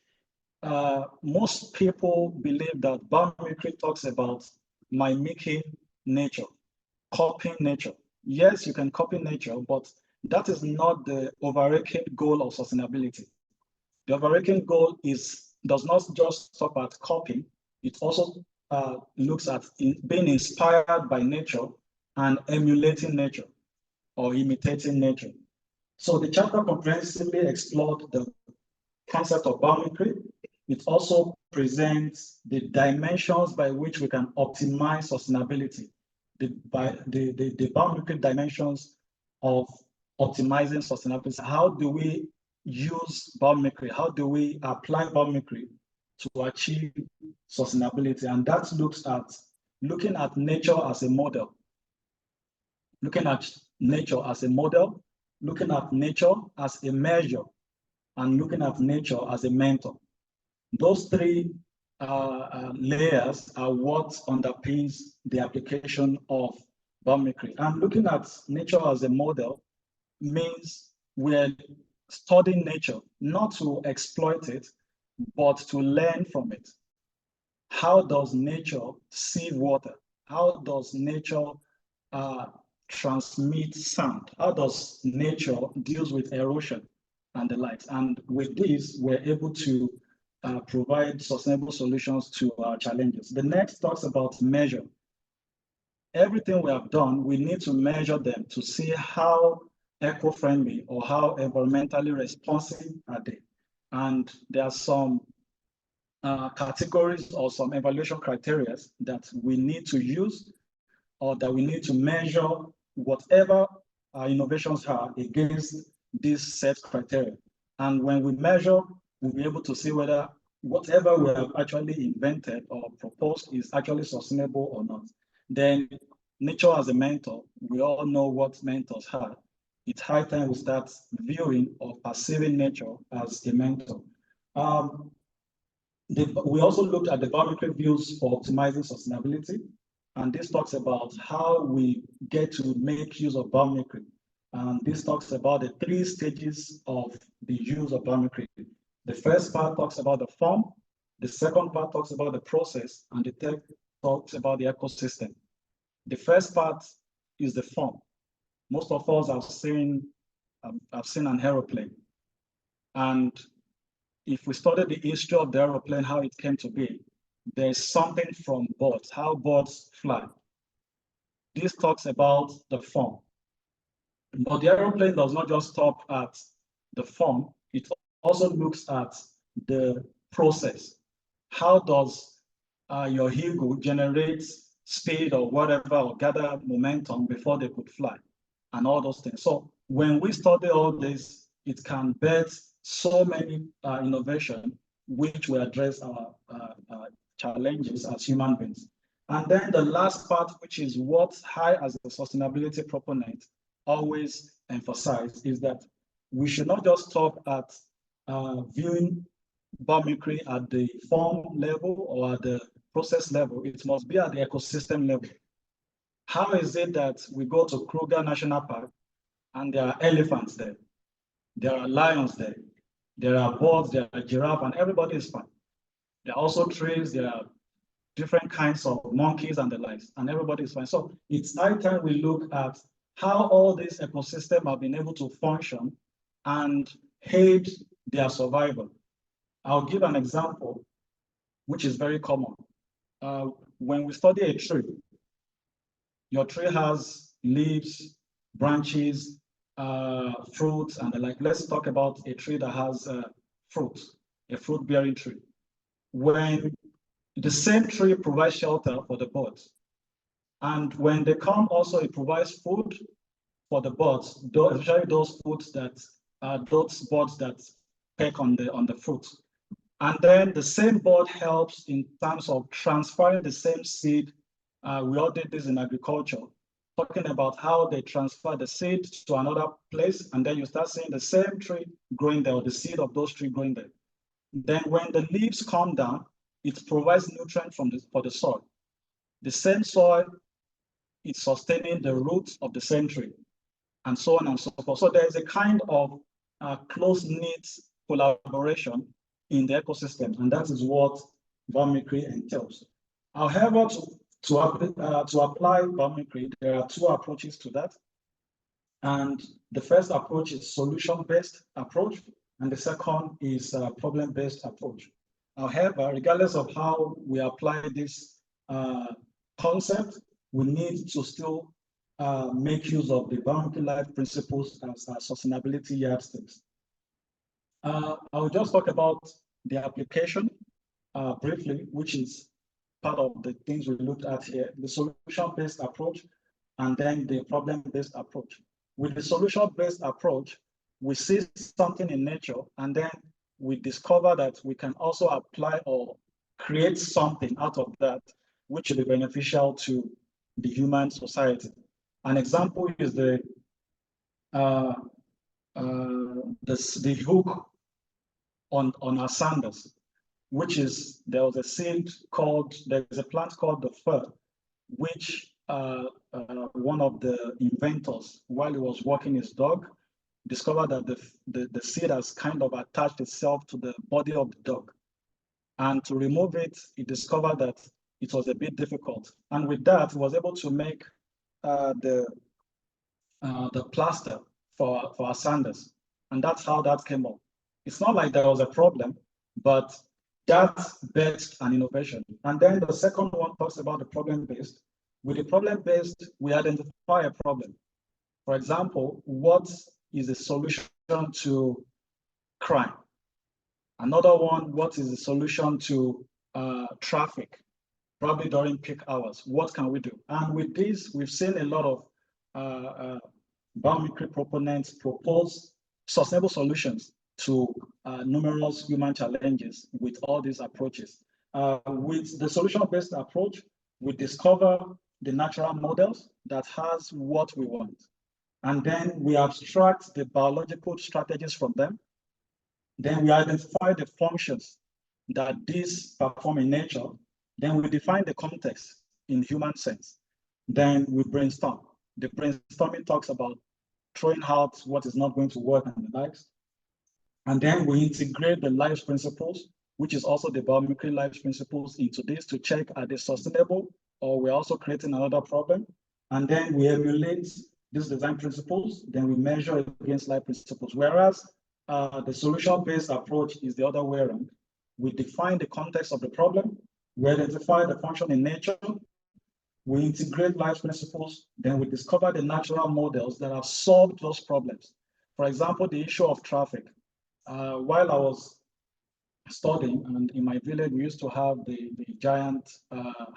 D: most people believe that biomimicry talks about mimicking nature, copying nature. Yes, you can copy nature, but that is not the overarching goal of sustainability. The overarching goal does not just stop at copying, it also looks at being inspired by nature and emulating nature or imitating nature. So the chapter comprehensively explored the concept of biomimicry. It also presents the dimensions by which we can optimize sustainability, the biomimicry dimensions of optimizing sustainability. How do we use biomimicry? How do we apply biomimicry to achieve sustainability? And that looks at looking at nature as a model, looking at nature as a model, looking at nature as a measure, and looking at nature as a mentor. Those three layers are what underpins the application of biomimicry. And looking at nature as a model means we're studying nature, not to exploit it, but to learn from it. How does nature sieve water? How does nature transmit sound? How does nature deals with erosion and the likes? And with this, we're able to provide sustainable solutions to our challenges. The next talks about measure. Everything we have done, we need to measure them to see how eco-friendly or how environmentally responsive are they. And there are some categories or some evaluation criteria that we need to use or that we need to measure whatever our innovations are against these set criteria. And when we measure, we'll be able to see whether whatever we have actually invented or proposed is actually sustainable or not. Then nature as a mentor, we all know what mentors are. It's high time we start viewing or perceiving nature as a mentor. We also looked at the biomimicry views for optimizing sustainability. And this talks about how we get to make use of biomimicry. And this talks about the 3 stages of the use of biomimicry. The first part talks about the form, the second part talks about the process, and the third talks about the ecosystem. The first part is the form. Most of us have seen an aeroplane. And if we study the history of the aeroplane, how it came to be, there's something from birds, how birds fly. This talks about the form. But the aeroplane does not just stop at the form, it also looks at the process. How does your eagle generate speed or whatever, or gather momentum before they could fly, and all those things. So when we study all this, it can birth so many innovations which will address our challenges as human beings. And then the last part, which is what I, as a sustainability proponent, always emphasize, is that we should not just stop at viewing biomimicry at the form level or at the process level. It must be at the ecosystem level. How is it that we go to Kruger National Park and there are elephants there, there are lions there, there are birds, there are giraffe, and everybody is fine. There are also trees, there are different kinds of monkeys and the likes, and everybody is fine. So it's high time we look at how all these ecosystems have been able to function and aid their survival. I'll give an example, which is very common. When we study a tree, your tree has leaves, branches, fruits, and the like. Let's talk about a tree that has fruit, a fruit-bearing tree. When the same tree provides shelter for the birds, and when they come also, it provides food for the birds, especially those foods that those birds that peck on the fruit. And then the same bird helps in terms of transferring the same seed. We all did this in agriculture, talking about how they transfer the seed to another place, and then you start seeing the same tree growing there, or the seed of those trees growing there. Then when the leaves come down, it provides nutrients for the soil. The same soil is sustaining the roots of the same tree, and so on and so forth. So there is a kind of close-knit collaboration in the ecosystem, and that is what biomimicry entails. However, to apply biomimicry, there are two approaches to that. And the first approach is solution-based approach, and the second is problem-based approach. However, regardless of how we apply this concept, we need to still make use of the biomimicry life principles as sustainability yardsticks. I'll just talk about the application briefly, which is part of the things we looked at here, the solution-based approach, and then the problem-based approach. With the solution-based approach, we see something in nature, and then we discover that we can also apply or create something out of that, which will be beneficial to the human society. An example is the hook on our sandals, which is, there's a plant called the fir, which one of the inventors, while he was walking his dog, discovered that the seed has kind of attached itself to the body of the dog. And to remove it, he discovered that it was a bit difficult. And with that, he was able to make the plaster for our sandals. And that's how that came up. It's not like there was a problem, but that birthed an innovation. And then the second one talks about the problem-based. With the problem-based, we identify a problem. For example, what is the solution to crime? Another one, what is the solution to traffic, probably during peak hours? What can we do? And with this, we've seen a lot of biomimicry proponents propose sustainable solutions to numerous human challenges with all these approaches. With the solution-based approach, we discover the natural models that has what we want. And then we abstract the biological strategies from them. Then we identify the functions that these perform in nature. Then we define the context in human sense. Then we brainstorm. The brainstorming talks about throwing out what is not going to work and the likes. And then we integrate the life principles, which is also the biomimicry life principles, into this to check are they sustainable, or we're also creating another problem. And then we emulate these design principles, then we measure against life principles. Whereas the solution-based approach is the other way around. We define the context of the problem, we identify the function in nature, we integrate life principles, then we discover the natural models that have solved those problems. For example, the issue of traffic. While I was studying, and in my village, we used to have the giant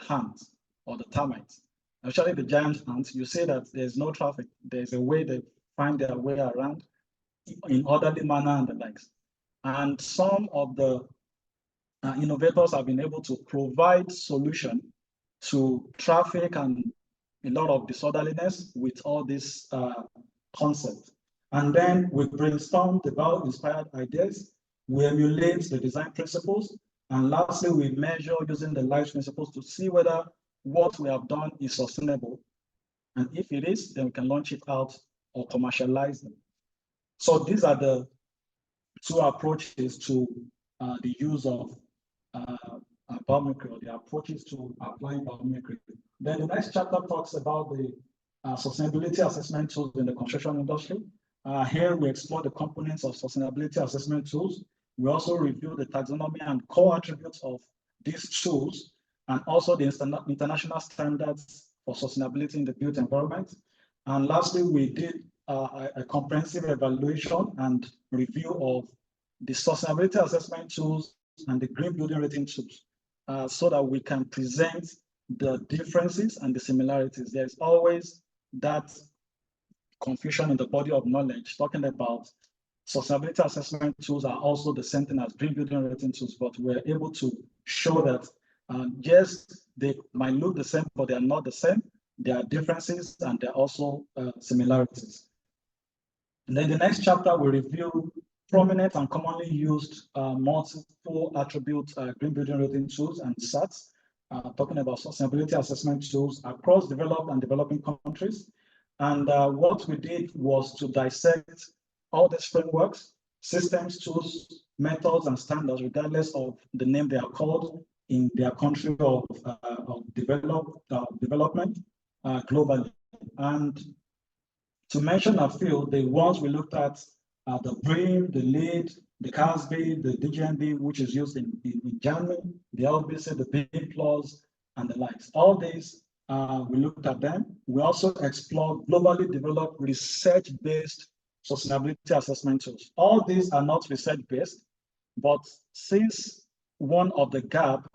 D: ants, or the termites. Actually, the giant ants, you say that there's no traffic. There's a way they find their way around in orderly manner and the likes. And some of the innovators have been able to provide solution to traffic and a lot of disorderliness with all these concepts. And then we brainstorm the bio-inspired ideas. We emulate the design principles. And lastly, we measure using the life principles to see whether what we have done is sustainable. And if it is, then we can launch it out or commercialize them. So these are the two approaches to the use of biomimicry, or the approaches to applying biomimicry. Then the next chapter talks about the sustainability assessment tools in the construction industry. Here we explore the components of sustainability assessment tools. We also review the taxonomy and core attributes of these tools, and also the international standards for sustainability in the built environment. And lastly, we did a comprehensive evaluation and review of the sustainability assessment tools and the green building rating tools, so that we can present the differences and the similarities. There's always that confusion in the body of knowledge talking about sustainability assessment tools are also the same thing as green building rating tools, but we're able to show that yes, they might look the same, but they are not the same. There are differences and there are also similarities. And then the next chapter will review prominent and commonly used multiple attribute green building rating tools and SATs, talking about sustainability assessment tools across developed and developing countries. And what we did was to dissect all these frameworks, systems, tools, methods, and standards, regardless of the name they are called in their country of development globally. And to mention a few, the ones we looked at, the BREEAM, the LEED, the CASB, the DGNB, which is used in Germany, the LBC, the B+, and the likes. All these, we looked at them. We also explored globally developed research-based sustainability assessment tools. All these are not research-based, but since one of the gap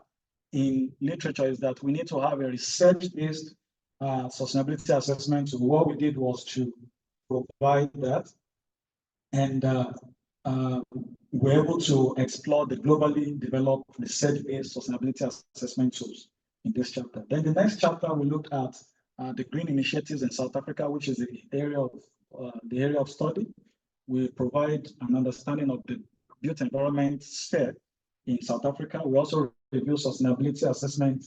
D: in literature is that we need to have a research-based sustainability assessment tool, what we did was to provide that. And we're able to explore the globally developed research-based sustainability assessment tools in this chapter. Then the next chapter, we looked at the green initiatives in South Africa, which is the area of study. We provide an understanding of the built environment sphere in South Africa. We also review sustainability assessment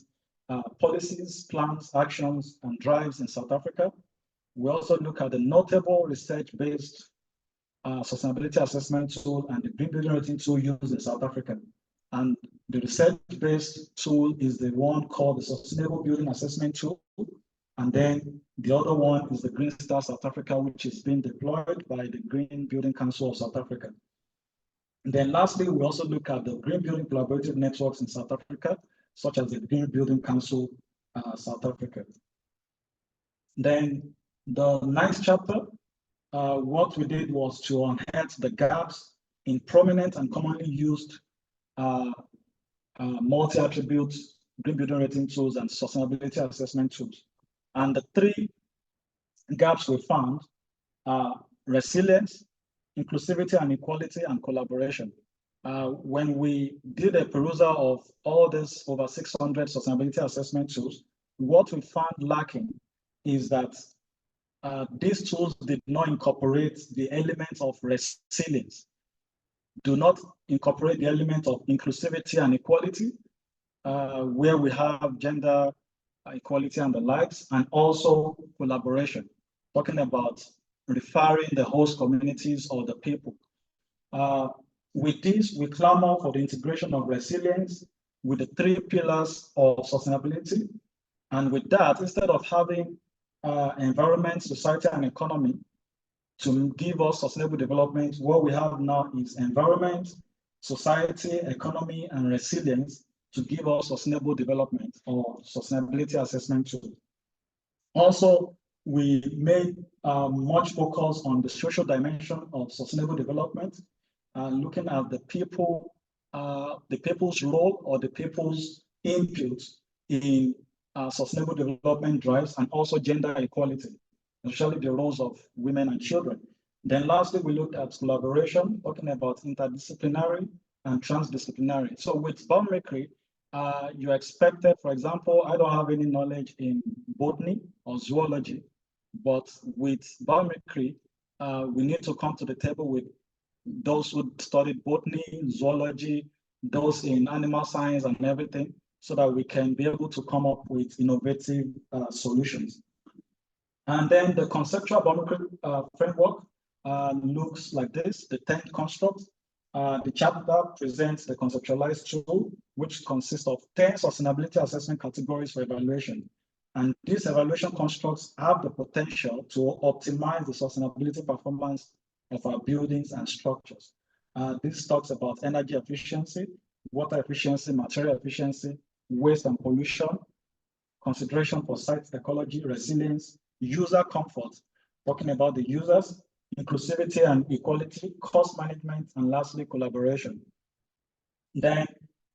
D: policies, plans, actions, and drives in South Africa. We also look at the notable research-based sustainability assessment tool and the green building rating tool used in South Africa. And the research-based tool is the one called the Sustainable Building Assessment Tool. And then the other one is the Green Star South Africa, which is being deployed by the Green Building Council of South Africa. And then lastly, we also look at the green building collaborative networks in South Africa, such as the Green Building Council South Africa. Then the ninth chapter, what we did was to unearth the gaps in prominent and commonly used multi-attribute green building rating tools and sustainability assessment tools. And the three gaps we found are resilience, inclusivity and equality, and collaboration. When we did a perusal of all this over 600 sustainability assessment tools, what we found lacking is that these tools did not incorporate the elements of resilience, do not incorporate the element of inclusivity and equality, where we have gender equality and the likes, and also collaboration, talking about referring the host communities or the people. With this, we clamor for the integration of resilience with the three pillars of sustainability. And with that, instead of having environment, society, and economy to give us sustainable development, what we have now is environment, society, economy, and resilience to give us sustainable development or sustainability assessment tool. Also, we made much focus on the social dimension of sustainable development, looking at the people, the people's role or the people's input in sustainable development drives, and also gender equality, especially the roles of women and children. Then lastly, we looked at collaboration, talking about interdisciplinary and transdisciplinary. So with biomimicry, you expected, for example, I don't have any knowledge in botany or zoology, but with biomimicry, we need to come to the table with those who studied botany, zoology, those in animal science and everything, so that we can be able to come up with innovative solutions. And then the conceptual biomimicry framework looks like this, the 10 constructs. The chapter presents the conceptualized tool, which consists of 10 sustainability assessment categories for evaluation. And these evaluation constructs have the potential to optimize the sustainability performance of our buildings and structures. This talks about energy efficiency, water efficiency, material efficiency, waste and pollution, consideration for site ecology, resilience, user comfort, talking about the users, inclusivity and equality, cost management, and lastly, collaboration. Then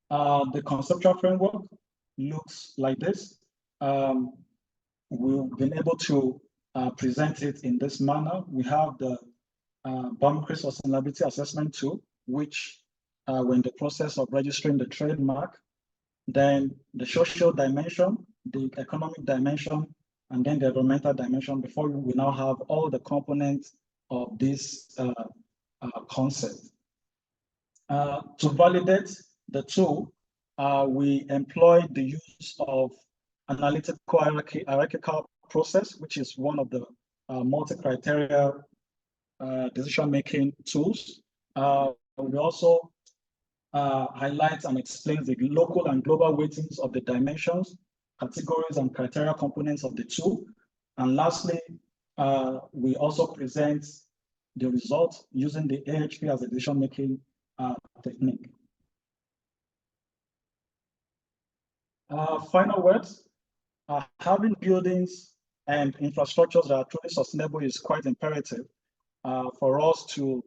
D: the conceptual framework looks like this. We've been able to present it in this manner. We have the Biomimicry Sustainability Assessment Tool, which we're in the process of registering the trademark. Then the social dimension, the economic dimension, and then the environmental dimension before we now have all the components of this concept. To validate the tool, we employ the use of analytical hierarchical process, which is one of the multi-criteria decision-making tools. We also highlight and explain the local and global weightings of the dimensions, categories, and criteria components of the tool. And lastly, we also present the results using the AHP as a decision-making technique. Final words, having buildings and infrastructures that are truly sustainable is quite imperative for us to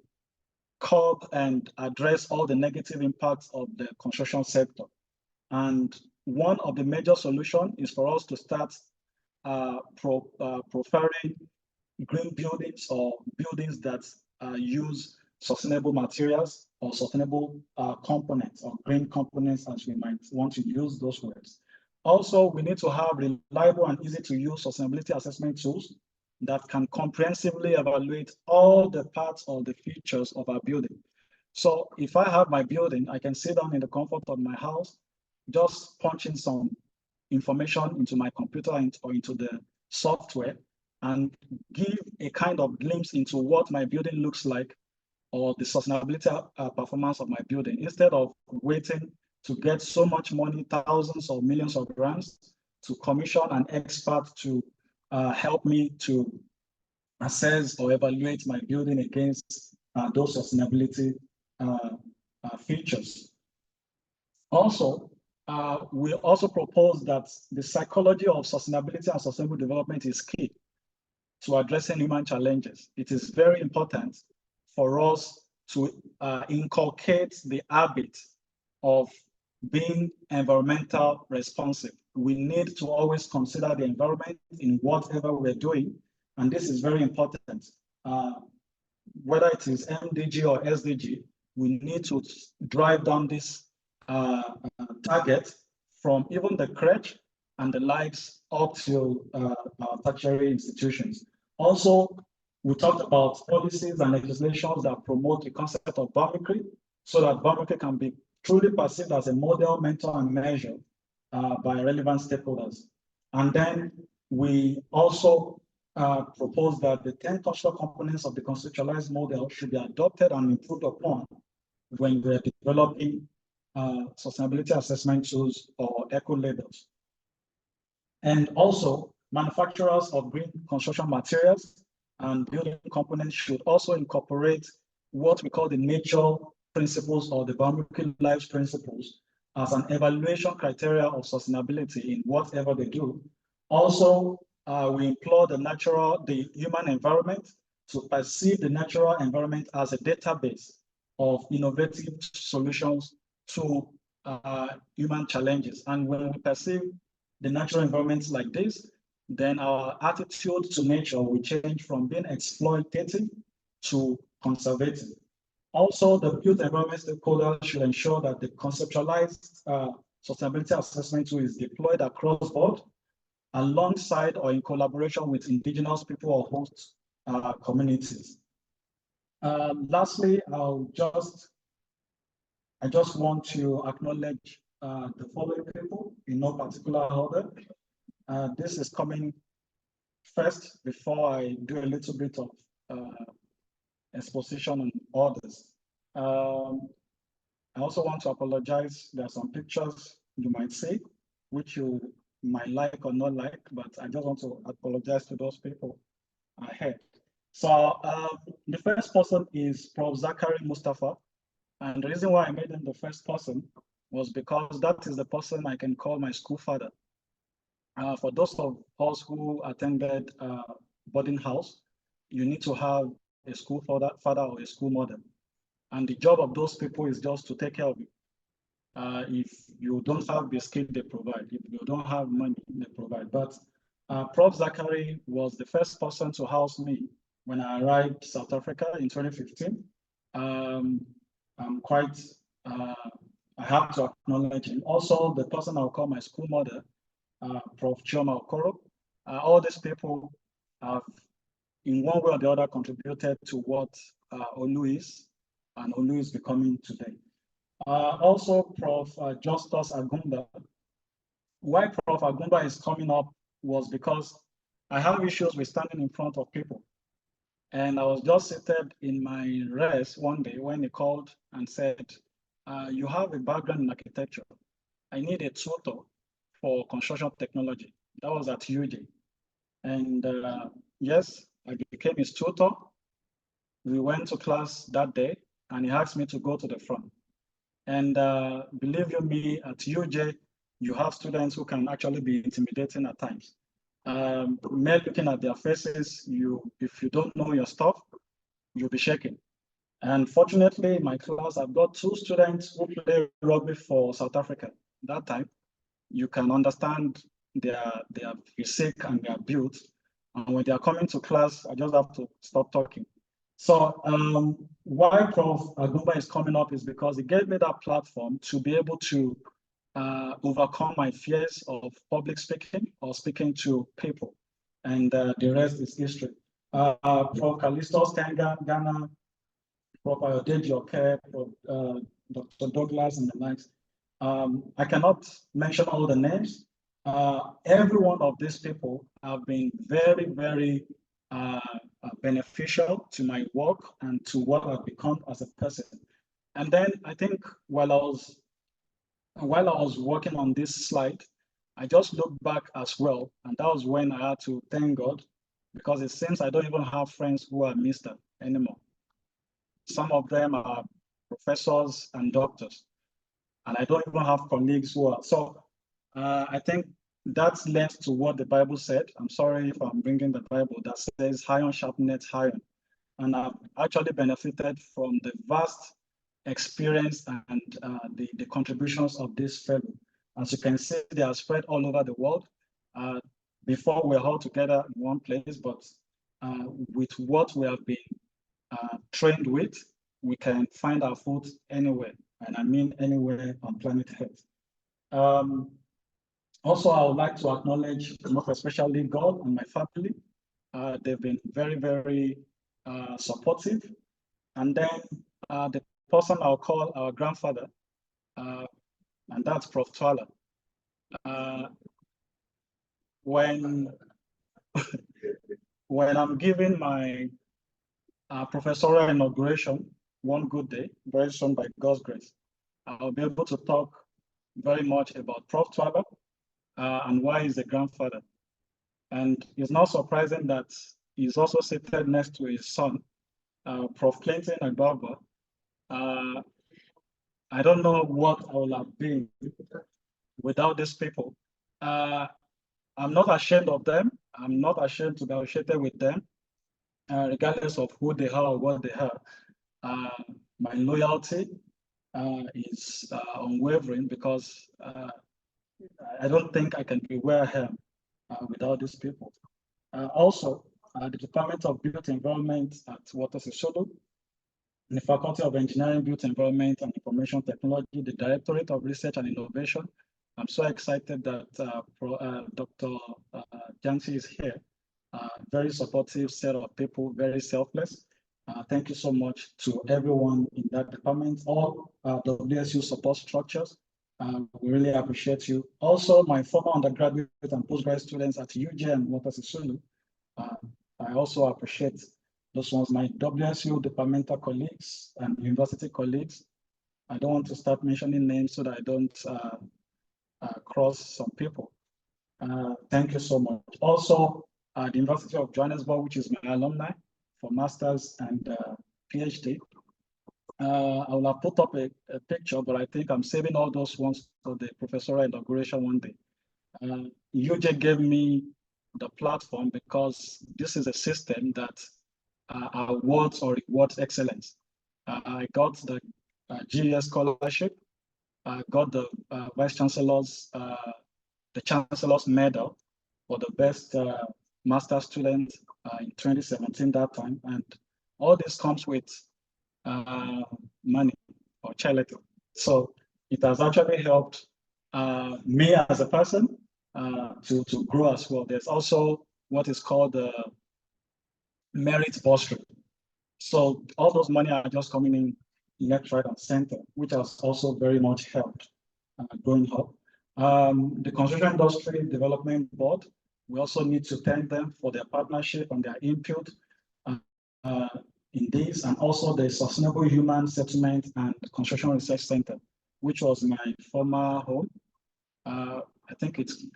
D: curb and address all the negative impacts of the construction sector. And one of the major solutions is for us to start preferring green buildings or buildings that use sustainable materials or sustainable components or green components, as we might want to use those words. Also, we need to have reliable and easy to use sustainability assessment tools that can comprehensively evaluate all the parts or the features of our building. So if I have my building, I can sit down in the comfort of my house, just punch in some information into my computer or into the software and give a kind of glimpse into what my building looks like or the sustainability performance of my building, instead of waiting to get so much money, thousands or millions of rands, to commission an expert to help me to assess or evaluate my building against those sustainability features. Also, we also propose that the psychology of sustainability and sustainable development is key to addressing human challenges. It is very important for us to inculcate the habit of being environmental responsive. We need to always consider the environment in whatever we're doing, and this is very important. Whether it is MDG or SDG, we need to drive down this target from even the crèche and the likes up to our tertiary institutions. Also, we talked about policies and legislations that promote the concept of biomimicry, so that biomimicry can be truly perceived as a model, mentor, and measure by relevant stakeholders. And then we also propose that the 10 cultural components of the conceptualized model should be adopted and improved upon when we're developing sustainability assessment tools or eco-labels. And also, manufacturers of green construction materials and building components should also incorporate what we call the nature principles or the biomimicry lives principles as an evaluation criteria of sustainability in whatever they do. Also, we implore the human environment to perceive the natural environment as a database of innovative solutions to human challenges. And when we perceive the natural environments like this, then our attitude to nature will change from being exploitative to conservative. Also, the built environment stakeholder should ensure that the conceptualized sustainability assessment tool is deployed across board, alongside or in collaboration with indigenous people or host communities. Lastly, I just want to acknowledge the following people in no particular order. This is coming first before I do a little bit of exposition on others. I also want to apologize. There are some pictures you might see, which you might like or not like, but I just want to apologize to those people ahead. So the first person is Prof. Zachary Mustafa. And the reason why I made him the first person was because that is the person I can call my school father. For those of us who attended boarding house, you need to have a school father or a school mother. And the job of those people is just to take care of you. If you don't have the skill, they provide. If you don't have money, they provide. But Prof. Zachary was the first person to house me when I arrived South Africa in 2015. I'm quite, I have to acknowledge him. Also, the person I'll call my school mother, Prof. Chioma Okoro. All these people have, in one way or the other, contributed to what Olu is and Olu is becoming today. Also, Prof. Justus Agumba. Why Prof. Agumba is coming up was because I have issues with standing in front of people. And I was just seated in my rest one day when he called and said, you have a background in architecture. I need a tutor for construction technology. That was at UJ. And yes, I became his tutor. We went to class that day and he asked me to go to the front. And believe you me, at UJ, you have students who can actually be intimidating at times. Men looking at their faces, if you don't know your stuff, you'll be shaking. And fortunately, in my class, I've got 2 students who play rugby for South Africa. That time, you can understand their physique and their build. And when they are coming to class, I just have to stop talking. So why Prof. Agumba is coming up is because it gave me that platform to be able to overcome my fears of public speaking or speaking to people. And the rest is history. Prof. Callisto Stenga, Ghana, Prof. Ayodeji Oke, Dr. Douglas, and the likes. I cannot mention all the names. Every one of these people have been very, very beneficial to my work and to what I've become as a person. And then I think while I was working on this slide, I just looked back as well, and that was when I had to thank God, because it seems I don't even have friends who are Mr. anymore. Some of them are professors and doctors, and I don't even have colleagues who are. So I think that's led to what the Bible said. I'm sorry if I'm bringing the Bible that says iron sharpeneth iron. And I've actually benefited from the vast experience and the contributions of this fellow. As you can see, they are spread all over the world. Before we're all together in one place, but with what we have been trained with, we can find our food anywhere, and I mean anywhere on planet Earth. Also, I would like to acknowledge, most especially God and my family. They've been very, very supportive. And then the person I'll call our grandfather, and that's Prof. Twala. When I'm giving my professorial inauguration one good day, very soon by God's grace, I'll be able to talk very much about Prof. Twala and why he's a grandfather. And it's not surprising that he's also seated next to his son, Prof. Clinton Aigbavboa. I don't know what I would have been without these people. I'm not ashamed of them. I'm not ashamed to be associated with them, regardless of who they are or what they are. My loyalty is unwavering, because I don't think I can be where I am without these people. Also, the Department of Built Environment at Sisulu, the Faculty of Engineering, Built Environment and Information Technology, the Directorate of Research and Innovation. I'm so excited that Dr. Jansi is here. Very supportive set of people, very selfless. Thank you so much to everyone in that department, all WSU support structures. We really appreciate you. Also, my former undergraduate and postgraduate students at UJ and Sisulu. I also appreciate those ones, my WSU departmental colleagues and university colleagues. I don't want to start mentioning names so that I don't cross some people. Thank you so much. Also, the University of Johannesburg, which is my alumni for Masters and PhD. I will have put up a picture, but I think I'm saving all those ones for the professorial inauguration one day. UJ gave me the platform because this is a system that awards or rewards excellence. I got the GES scholarship. I got the Vice Chancellor's, the Chancellor's Medal for the best master student in 2017 that time. And all this comes with money or charity. So it has actually helped me as a person to grow as well. There's also what is called the merit bursary. So all those money are just coming in left, right, and center, which has also very much helped growing up. The Construction Industry Development Board, we also need to thank them for their partnership and their input in this, and also the Sustainable Human Settlement and Construction Research Center, which was my former home. I think it's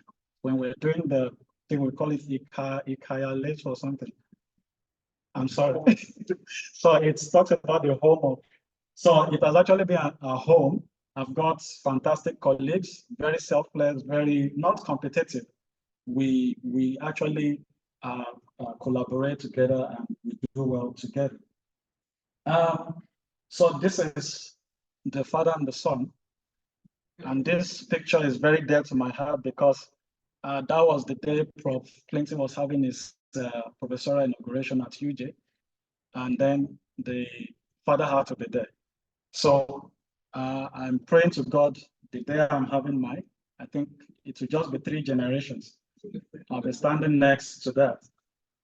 D: when we're doing the thing, we call it Ikaya Lake or something. I'm sorry. So it talks about the home of, so it has actually been a home. I've got fantastic colleagues, very selfless, very not competitive. We actually collaborate together and we do well together. So this is the father and the son. And this picture is very dear to my heart because that was the day Prof. Clinton was having his professorial inauguration at UJ. And then the father had to be there. So I'm praying to God the day I'm having mine. I think it will just be 3 generations. I'll be standing next to that.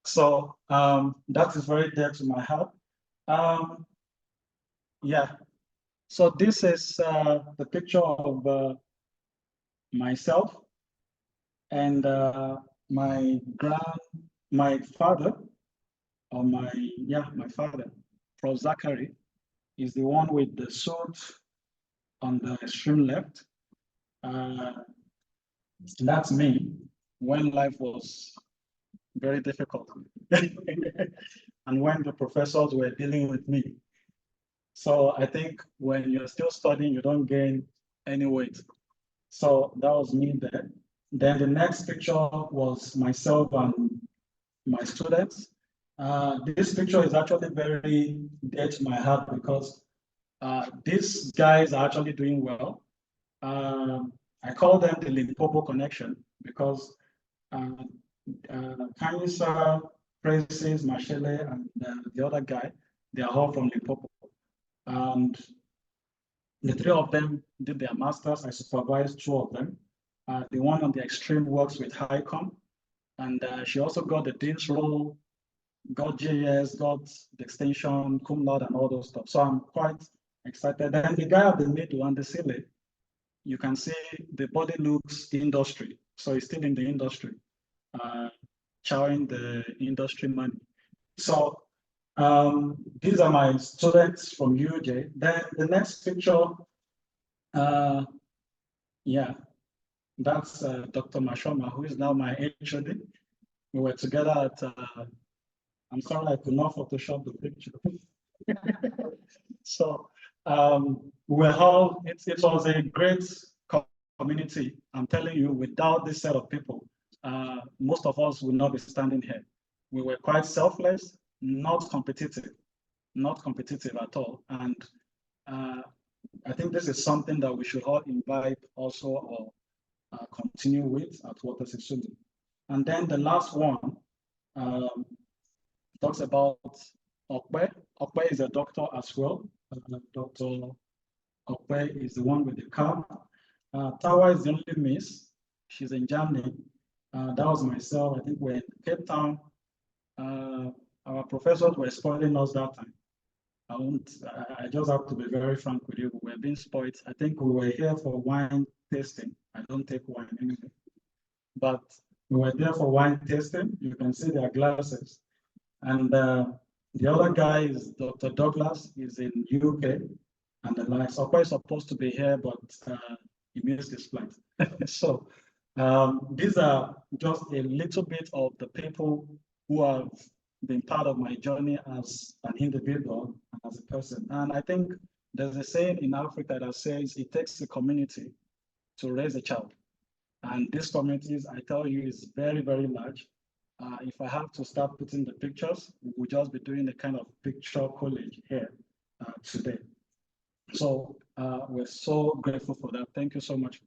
D: So that is very dear to my heart. Yeah. So this is the picture of myself and my father, or my father, Prof. Zachary, is the one with the suit on the extreme left. That's me when life was very difficult and when the professors were dealing with me. So I think when you're still studying, you don't gain any weight. So that was me there. Then the next picture was myself and my students. This picture is actually very dear to my heart because these guys are actually doing well. I call them the Limpopo connection because Kanisa, Francis, Mashele, and the other guy, they are all from Limpopo. And the 3 of them did their masters. I supervised 2 of them. The one on the extreme works with HICOM, and she also got the dean's role, got JS, got the extension, cum laude, and all those stuff. So I'm quite excited. And the guy at the middle and the silly, you can see the body looks industry. So he's still in the industry, chowing the industry money. So these are my students from UJ. Then the next picture, that's Dr. Mashoma, who is now my HOD. We were together at, I'm sorry, I could not Photoshop the picture. So we were all, it was a great community. I'm telling you, without this set of people, most of us would not be standing here. We were quite selfless, not competitive at all. And I think this is something that we should all imbibe also or continue with at WSU. And then the last one talks about Okwe. Okwe is a doctor as well. Dr. Okwe is the one with the car. Tawa is the only miss. She's in Germany. That was myself. I think we're in Cape Town. Our professors were spoiling us that time. I just have to be very frank with you. We were being spoiled. I think we were here for wine tasting. I don't take wine anyway. But we were there for wine tasting. You can see their glasses. And the other guy is Dr. Douglas. He's in UK. And the like, Sokwa is supposed to be here, but he missed his flight. So these are just a little bit of the people who have been part of my journey as an individual and as a person. And I think there's a saying in Africa that says it takes a community to raise a child. And these communities, I tell you, is very, very large. If I have to start putting the pictures, we'll just be doing a kind of picture college here today. So we're so grateful for that. Thank you so much.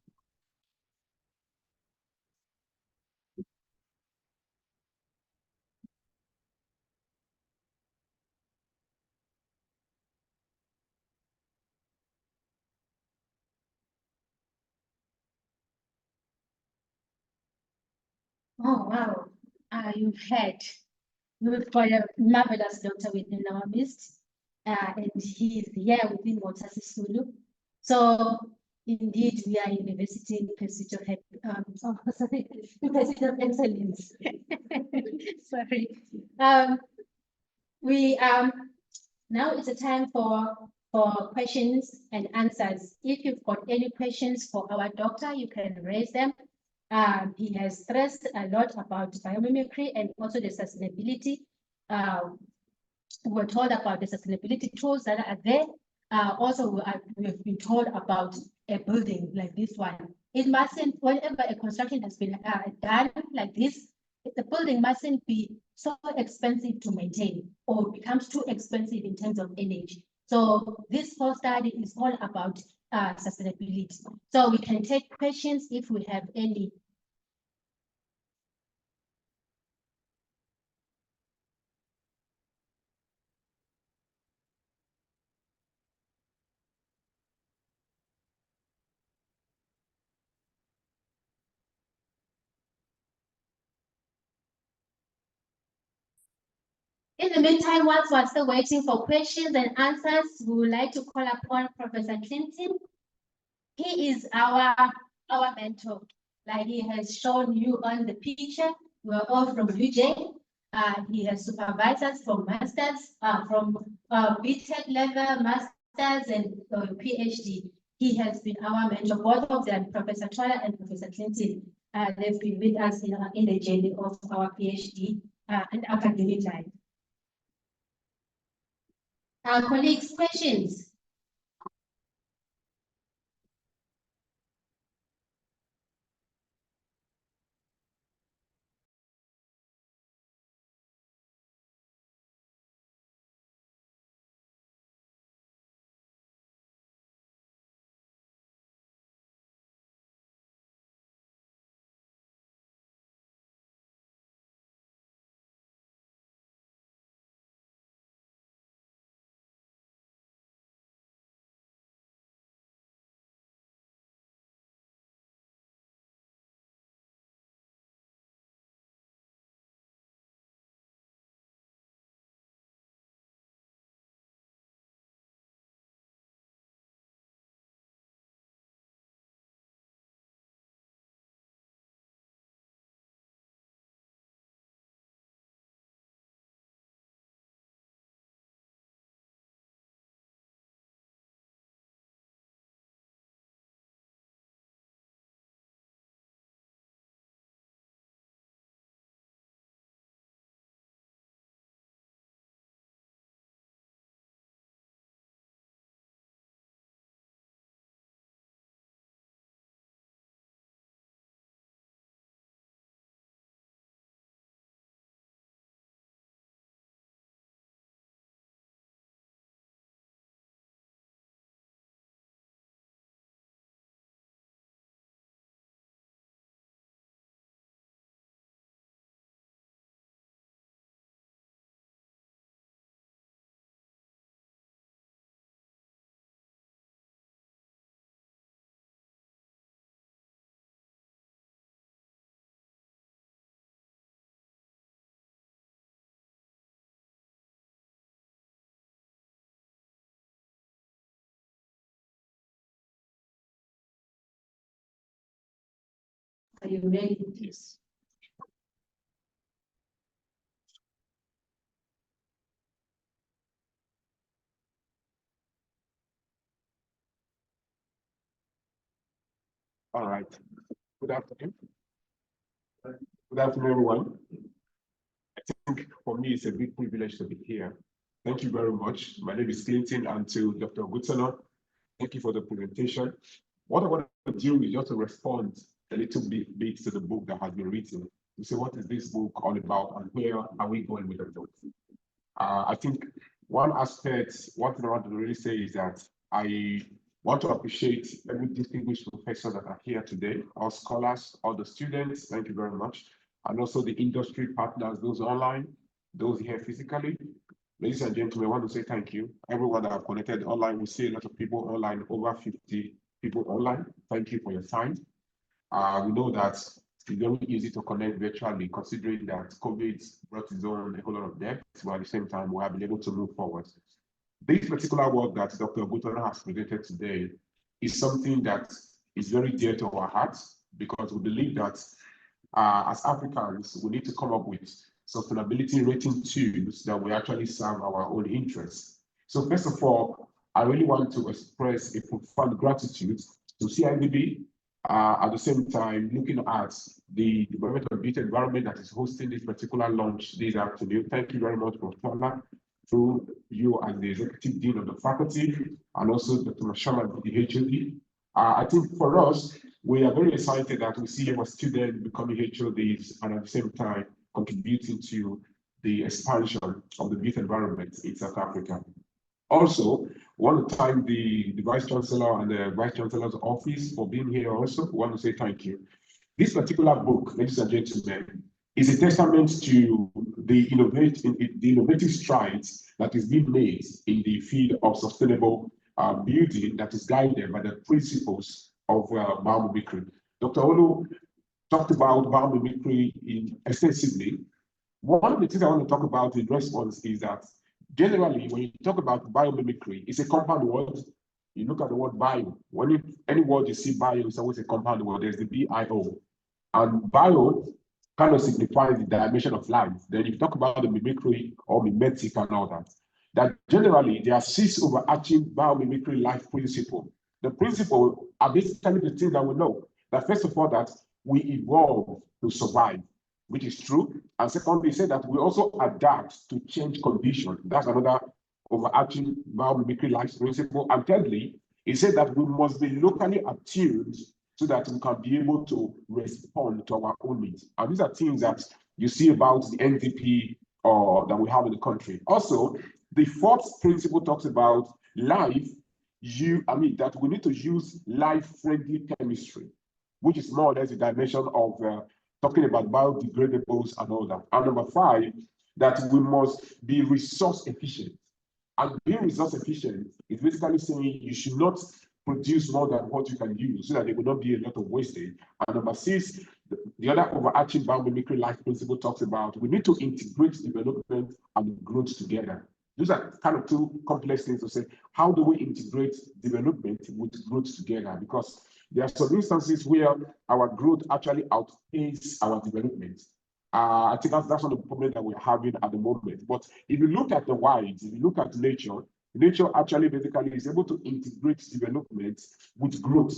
B: Oh, wow. You've heard. We've got a marvelous doctor within our midst, and he's here within Water Sisulu. So indeed, we are university in pursuit of in pursuit of excellence. Sorry. We now it's a time for questions and answers. If you've got any questions for our doctor, you can raise them. He has stressed a lot about biomimicry and also the sustainability. We're told about the sustainability tools that are there. Also, we've been told about a building like this one. It mustn't, whenever a construction has been done like this, the building mustn't be so expensive to maintain or becomes too expensive in terms of energy. So this whole study is all about sustainability. So we can take questions if we have any. In the meantime, whilst we're still waiting for questions and answers, we would like to call upon Professor Clinton. He is our mentor. Like he has shown you on the picture, we're all from UJ. He has supervisors from masters, from BTech level, masters, and PhD. He has been our mentor, both of them, Professor Tola and Professor Clinton. They've been with us in the journey of our PhD and academic life. Our colleagues, questions? Are you ready?
E: Yes.
F: All right. Good afternoon. Good afternoon, everyone. I think for me, it's a big privilege to be here. Thank you very much. My name is Clinton, and to Dr. Oguntona, thank you for the presentation. What I want to do is just to respond a little bit to the book that has been written. To say, what is this book all about, and where are we going with the book? I think one aspect, one thing I want to really say is that I want to appreciate every distinguished professor that are here today, our scholars, all the students, thank you very much. And also the industry partners, those online, those here physically. Ladies and gentlemen, I want to say thank you. Everyone that have connected online, we see a lot of people online, over 50 people online. Thank you for your time. We know that it's very easy to connect virtually, considering that COVID brought its own a whole lot of depth, but at the same time, we have been able to move forward. This particular work that Dr. Oguntona has presented today is something that is very dear to our hearts, because we believe that as Africans, we need to come up with sustainability rating tools that will actually serve our own interests. So first of all, I really want to express a profound gratitude to cidb, at the same time looking at the Department of Built Environment that is hosting this particular launch this afternoon. Thank you very much, Prof. Through you as the Executive Dean of the Faculty, and also Dr. Mashama, the HOD. I think for us, we are very excited that we see our students becoming HODs and at the same time contributing to the expansion of the built environment in South Africa. Also, I want to thank the Vice Chancellor and the Vice Chancellor's office for being here also. I want to say thank you. This particular book, ladies and gentlemen, is a testament to the innovative strides that is being made in the field of sustainable building that is guided by the principles of biomimicry. Dr. Olu talked about biomimicry extensively. One of the things I want to talk about in response is that generally, when you talk about biomimicry, it's a compound word. You look at the word bio. Any word you see bio, it's always a compound word. There's the bio. And bio kind of signifies the dimension of life. Then if you talk about the mimicry or mimetic and all that generally there are 6 overarching biomimicry life principles. The principles are basically the things that we know. That first of all, that we evolve to survive, which is true. And secondly, say that we also adapt to change conditions. That's another overarching biomimicry life principle. And thirdly, it said that we must be locally attuned so that we can be able to respond to our own needs. And these are things that you see about the NDP that we have in the country. Also, the 4th principle talks about that we need to use life-friendly chemistry, which is more or less the dimension of talking about biodegradables and all that. And number 5, that we must be resource efficient. And being resource efficient is basically saying you should not produce more than what you can use so that there will not be a lot of wastage. And number 6, the other overarching biomimicry life principle talks about we need to integrate development and growth together. Those are kind of 2 complex things to say. How do we integrate development with growth together? Because there are some instances where our growth actually outpaces our development. I think that's one of the problems that we're having at the moment. But if you look at the wilds, if you look at nature actually basically is able to integrate development with growth.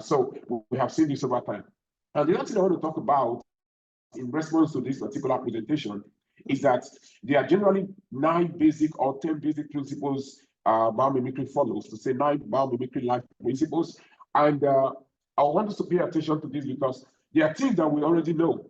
F: So we have seen this over time. And the other thing I want to talk about in response to this particular presentation is that there are generally 9 basic or 10 basic principles biomimicry follows, to say 9 biomimicry life principles. And I want us to pay attention to this because there are things that we already know.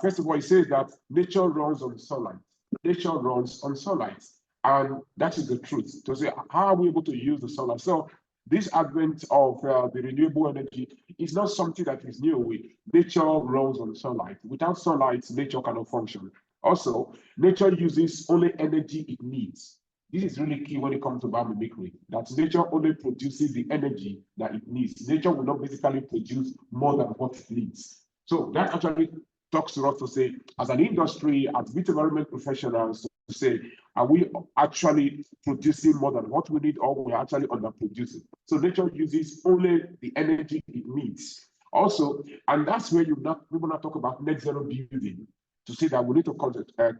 F: First of all, it says that nature runs on sunlight. Nature runs on sunlight. And that is the truth. To say, how are we able to use the sunlight? So this advent of the renewable energy is not something that is new. Nature runs on sunlight. Without sunlight, nature cannot function. Also, nature uses only energy it needs. This is really key when it comes to biomimicry, that nature only produces the energy that it needs. Nature will not basically produce more than what it needs. So that actually talks to us to say, as an industry, as built environment professionals, to say, are we actually producing more than what we need, or we're actually underproducing? So nature uses only the energy it needs. Also, and that's where we will not talk about net zero building, to say that we need to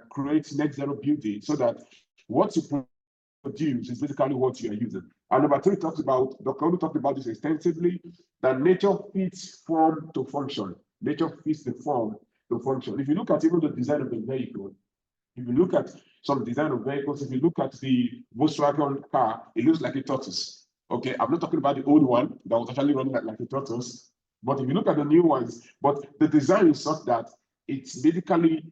F: create net zero building so that what you produce is basically what you are using. And number three talks about, Dr. Olu talked about this extensively, that nature fits form to function. Nature fits the form to function. If you look at even the design of the vehicle, if you look at some design of vehicles, if you look at the Volkswagen car, it looks like a tortoise. Okay, I'm not talking about the old one that was actually running like a tortoise, but if you look at the new ones, but the design is such that it's basically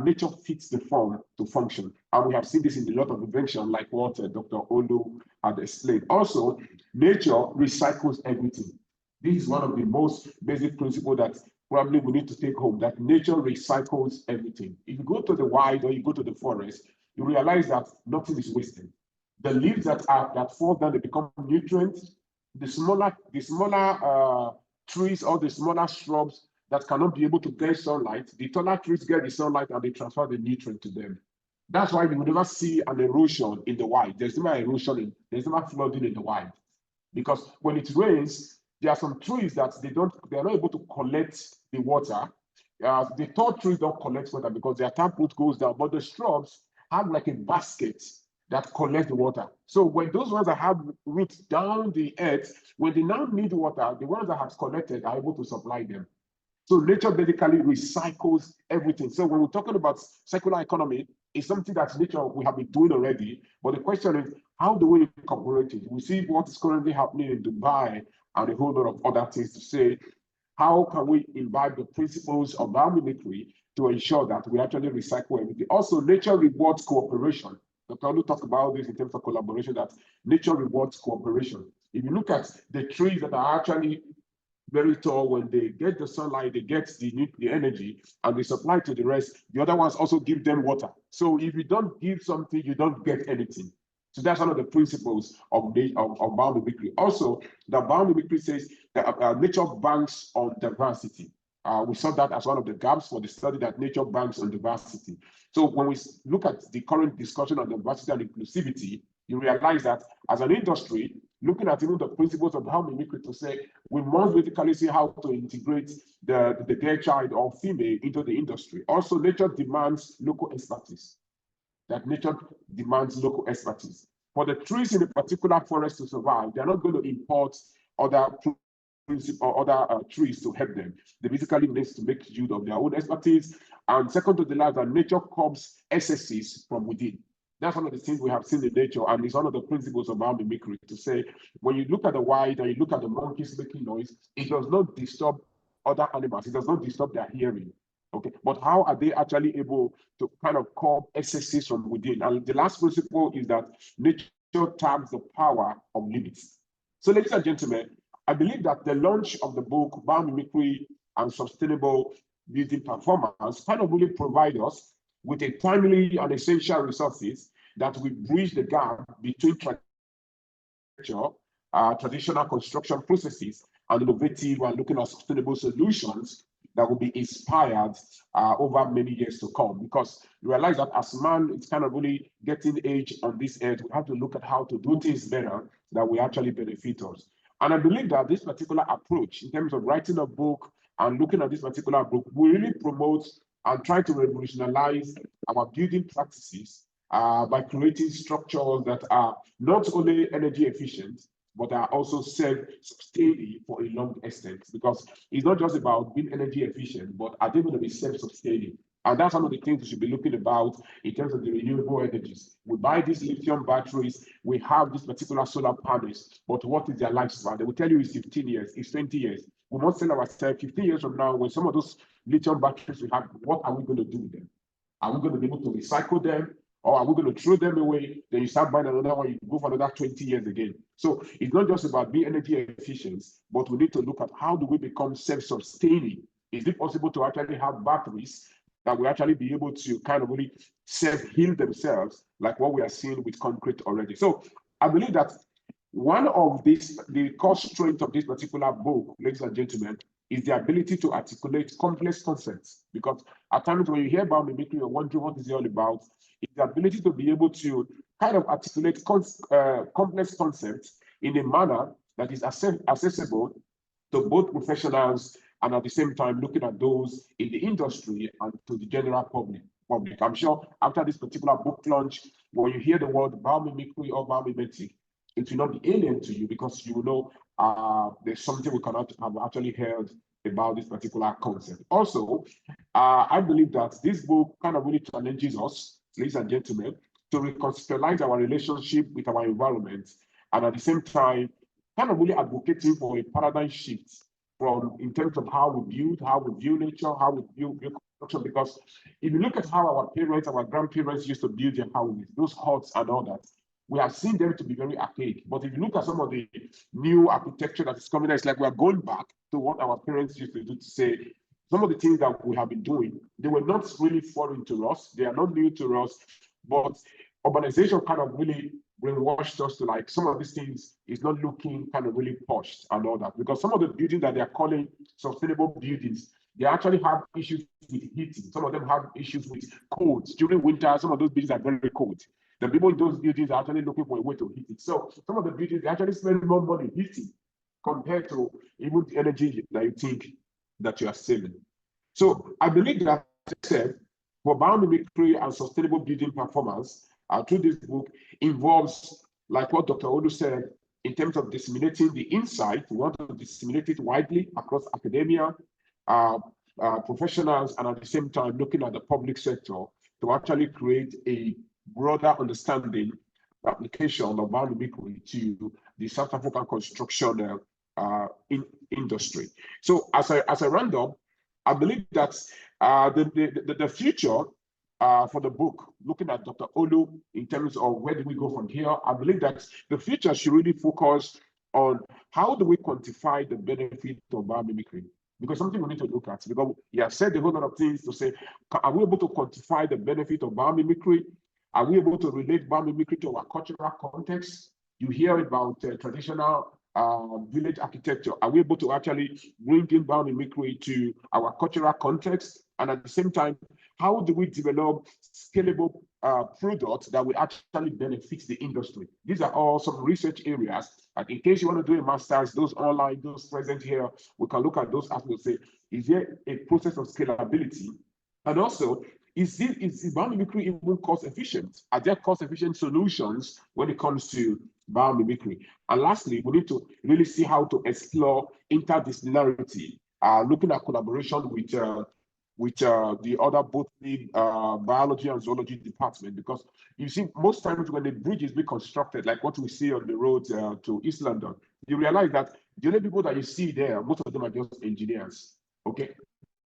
F: nature fits the form to function. And we have seen this in a lot of invention, like what Dr. Olu had explained. Also, nature recycles everything. This is one of the most basic principles that probably we need to take home, that nature recycles everything. If you go to the wild or you go to the forest, you realize that nothing is wasted. The leaves that fall down, they become nutrients. The smaller trees or the smaller shrubs that cannot be able to get sunlight, the taller trees get the sunlight and they transfer the nutrient to them. That's why you will never see an erosion in the wild. There's never erosion, there's never flooding in the wild. Because when it rains, there are some trees that they're not able to collect the water. The tall trees don't collect water because their taproot goes down, but the shrubs have like a basket that collects the water. So when those ones that have roots down the earth, when they now need water, the ones that have collected are able to supply them. So nature basically recycles everything. So when we're talking about circular economy, it's something that nature we have been doing already. But the question is, how do we incorporate it? We see what is currently happening in Dubai and a whole lot of other things to say, how can we imbibe the principles of biomimicry to ensure that we actually recycle everything? Also, nature rewards cooperation. Dr. Olu talked about this in terms of collaboration, that nature rewards cooperation. If you look at the trees that are actually very tall, when they get the sunlight, they get the energy and they supply to the rest. The other ones also give them water. So if you don't give something, you don't get anything. So that's one of the principles of biomimicry. Also, the biomimicry says that nature banks on diversity. We saw that as one of the gaps for the study, that nature banks on diversity. So when we look at the current discussion on diversity and inclusivity, you realize that as an industry, looking at even the principles of biomimicry to say, we must basically see how to integrate the girl child or female into the industry. Also, nature demands local expertise. That nature demands local expertise. For the trees in a particular forest to survive, they're not going to import other trees to help them. They basically need to make use of their own expertise. And second to the last, that nature curbs excesses from within. That's one of the things we have seen in nature, and it's one of the principles of biomimicry to say, when you look at the wild and you look at the monkeys making noise, it does not disturb other animals. It does not disturb their hearing. Okay, but how are they actually able to kind of curb excesses from within? And the last principle is that nature taps the power of limits. So, ladies and gentlemen, I believe that the launch of the book, Biomimicry and Sustainable Building Performance, kind of really provide us with a timely and essential resources that will bridge the gap between traditional construction processes and innovative and looking at sustainable solutions that will be inspired over many years to come. Because you realize that as man, it's kind of really getting age on this earth, we have to look at how to do things better that will actually benefit us. And I believe that this particular approach, in terms of writing a book and looking at this particular book, will really promote and try to revolutionize our building practices by creating structures that are not only energy efficient, but are also self-sustaining for a long extent. Because it's not just about being energy efficient, but are they going to be self-sustaining? And that's one of the things we should be looking about in terms of the renewable energies. We buy these lithium batteries, we have this particular solar panels, but what is their lifespan? They will tell you it's 15 years, it's 20 years. We must tell ourselves 15 years from now, when some of those lithium batteries we have, what are we going to do with them? Are we going to be able to recycle them? Or are we going to throw them away? Then you start buying another one, you go for another 20 years again. So it's not just about being energy efficient, but we need to look at how do we become self-sustaining? Is it possible to actually have batteries that will actually be able to kind of really self-heal themselves, like what we are seeing with concrete already? So I believe that one of the core strength of this particular book, ladies and gentlemen, is the ability to articulate complex concepts. Because at times when you hear about biomimicry, you're wondering what is it all about. It's the ability to be able to kind of articulate complex concepts in a manner that is accessible to both professionals and at the same time looking at those in the industry and to the general public. I'm sure after this particular book launch, when you hear the word biomimicry or biomimetic, it will not be alien to you, because you will know there's something we cannot have actually heard about this particular concept. Also, I believe that this book kind of really challenges us, ladies and gentlemen, to reconceptualize our relationship with our environment, and at the same time, kind of really advocating for a paradigm shift from in terms of how we build, how we view nature, how we view construction. Because if you look at how our parents, our grandparents used to build their houses, those huts and all that, we have seen them to be very archaic. But if you look at some of the new architecture that is coming, it's like we are going back to what our parents used to do, to say some of the things that we have been doing, they were not really foreign to us, they are not new to us, but urbanization kind of really brainwashed us to like some of these things is not looking kind of really posh and all that. Because some of the buildings that they are calling sustainable buildings, they actually have issues with heating. Some of them have issues with cold. During winter, some of those buildings are very cold. The people in those buildings are actually looking for a way to heat it. So some of the buildings, they actually spend more money heating compared to even the energy that you think that you are saving. So I believe that for biomimicry and sustainable building performance, through this book involves, like what Dr. Olu said, in terms of disseminating the insight. We want to disseminate it widely across academia, professionals, and at the same time looking at the public sector to actually create a broader understanding, application of biomimicry to the South African construction industry. So as a roundup, I believe that the future for the book, looking at Dr. Olu in terms of where do we go from here, I believe that the future should really focus on how do we quantify the benefit of biomimicry. Because something we need to look at, because he has said a whole lot of things to say, are we able to quantify the benefit of biomimicry? Are we able to relate biomimicry to our cultural context? You hear about traditional village architecture. Are we able to actually bring in biomimicry to our cultural context? And at the same time, how do we develop scalable products that will actually benefit the industry? These are all some research areas. And in case you want to do a master's, those online, those present here, we can look at those aspects and say, is there a process of scalability? And also, is biomimicry even cost efficient? Are there cost efficient solutions when it comes to biomimicry? And lastly, we need to really see how to explore interdisciplinarity, looking at collaboration with the other both the biology and zoology department, because you see most times when the bridge is being constructed, like what we see on the road to East London, you realize that the only people that you see there, most of them are just engineers. Okay,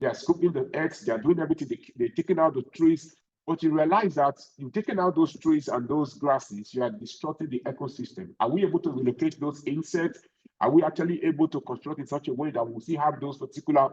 F: they are scooping the earth, they are doing everything, they're taking out the trees, but you realize that in taking out those trees and those grasses, you are disrupting the ecosystem. Are we able to relocate those insects? Are we actually able to construct in such a way that we'll see have those particular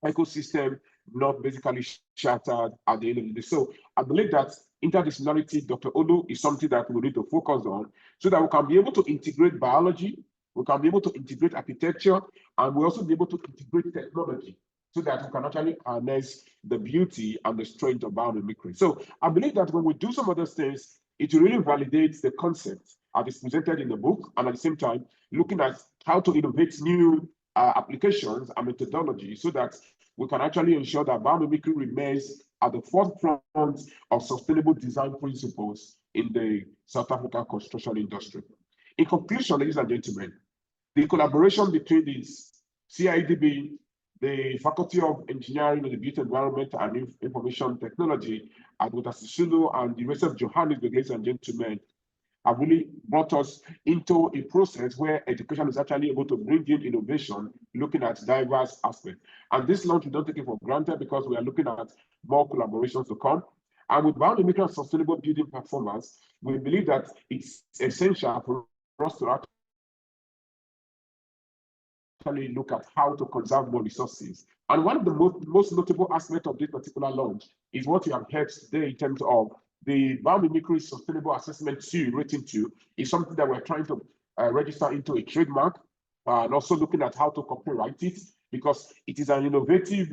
F: ecosystem not basically shattered at the end of the day? So I believe that interdisciplinarity, Dr. Olu, is something that we need to focus on so that we can be able to integrate biology, we can be able to integrate architecture, and we also be able to integrate technology so that we can actually harness the beauty and the strength of biomimicry. So I believe that when we do some of those things, it really validates the concept as it's presented in the book, and at the same time, looking at how to innovate new applications and methodology so that we can actually ensure that biomimicry remains at the forefront of sustainable design principles in the South African construction industry. In conclusion, ladies and gentlemen, the collaboration between the CIDB, the Faculty of Engineering and the Built Environment and Information Technology at Sisulu and the rest of Johannesburg, ladies and gentlemen, have really brought us into a process where education is actually able to bring in innovation, looking at diverse aspects. And this launch, we don't take it for granted because we are looking at more collaborations to come. And with biomimicry and sustainable building performance, we believe that it's essential for us to actually look at how to conserve more resources. And one of the most notable aspects of this particular launch is what you have heard today in terms of the Biomimicry Sustainable Assessment 2, rating 2, is something that we're trying to register into a trademark, and also looking at how to copyright it, because it is an innovative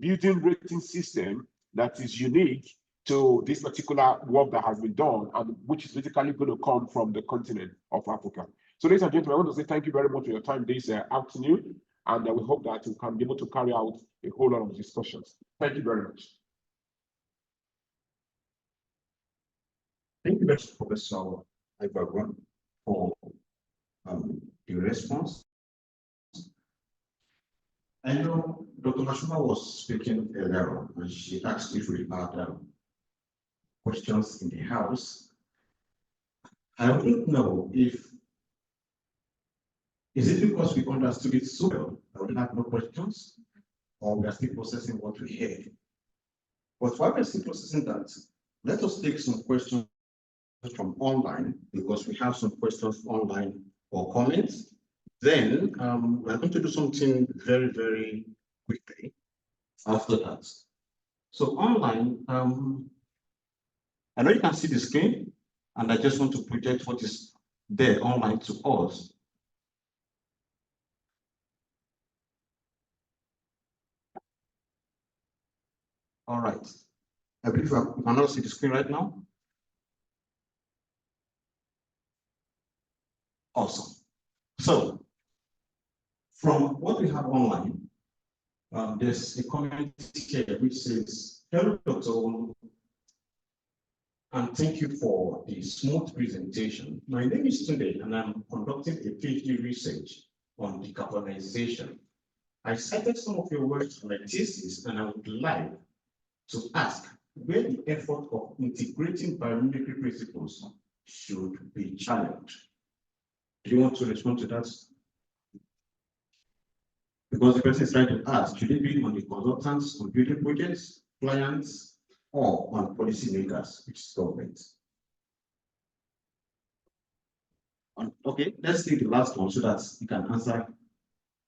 F: building rating system that is unique to this particular work that has been done, and which is basically going to come from the continent of Africa. So ladies and gentlemen, I want to say thank you very much for your time this afternoon. And we hope that we can be able to carry out a whole lot of discussions. Thank you very much.
A: Thank you very much, Professor Aigbavboa, for the response. I know Dr. Mashuma was speaking earlier, and she asked if we had questions in the house. I don't know if, is it because we understood it so well that we have no questions, or we are still processing what we heard? But while we're still processing that, let us take some questions from online, because we have some questions online or comments. Then we're going to do something very, very quickly after that. So online, I know you can see the screen, and I just want to project what is there online to us. All right. I believe you can all see the screen right now. Awesome. So, from what we have online, there's a comment here which says, "Hello, Dr. and thank you for the smooth presentation. My name is Tunde, and I'm conducting a PhD research on decarbonization. I cited some of your words in my thesis, and I would like to ask where the effort of integrating biomimicry principles should be challenged." Do you want to respond to that? Because the person is trying to ask, should it be on the consultants, on building projects, clients, or on policymakers, which is government? Okay, let's take the last one so that you can answer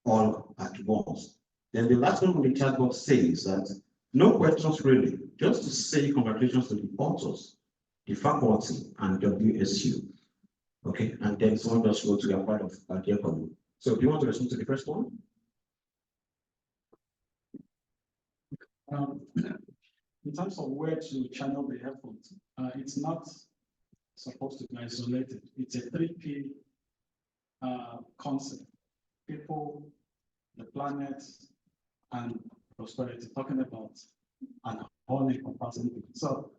A: all at once. Then the last one on the chat box says that no questions really, just to say congratulations to the authors, the faculty, and WSU. Okay, and then someone just wrote to be a part of their community. So do you want to respond to the first one?
D: In terms of where to channel the effort, it's not supposed to be isolated. It's a 3P concept: people, the planet, and prosperity, talking about an all-encompassing thing. So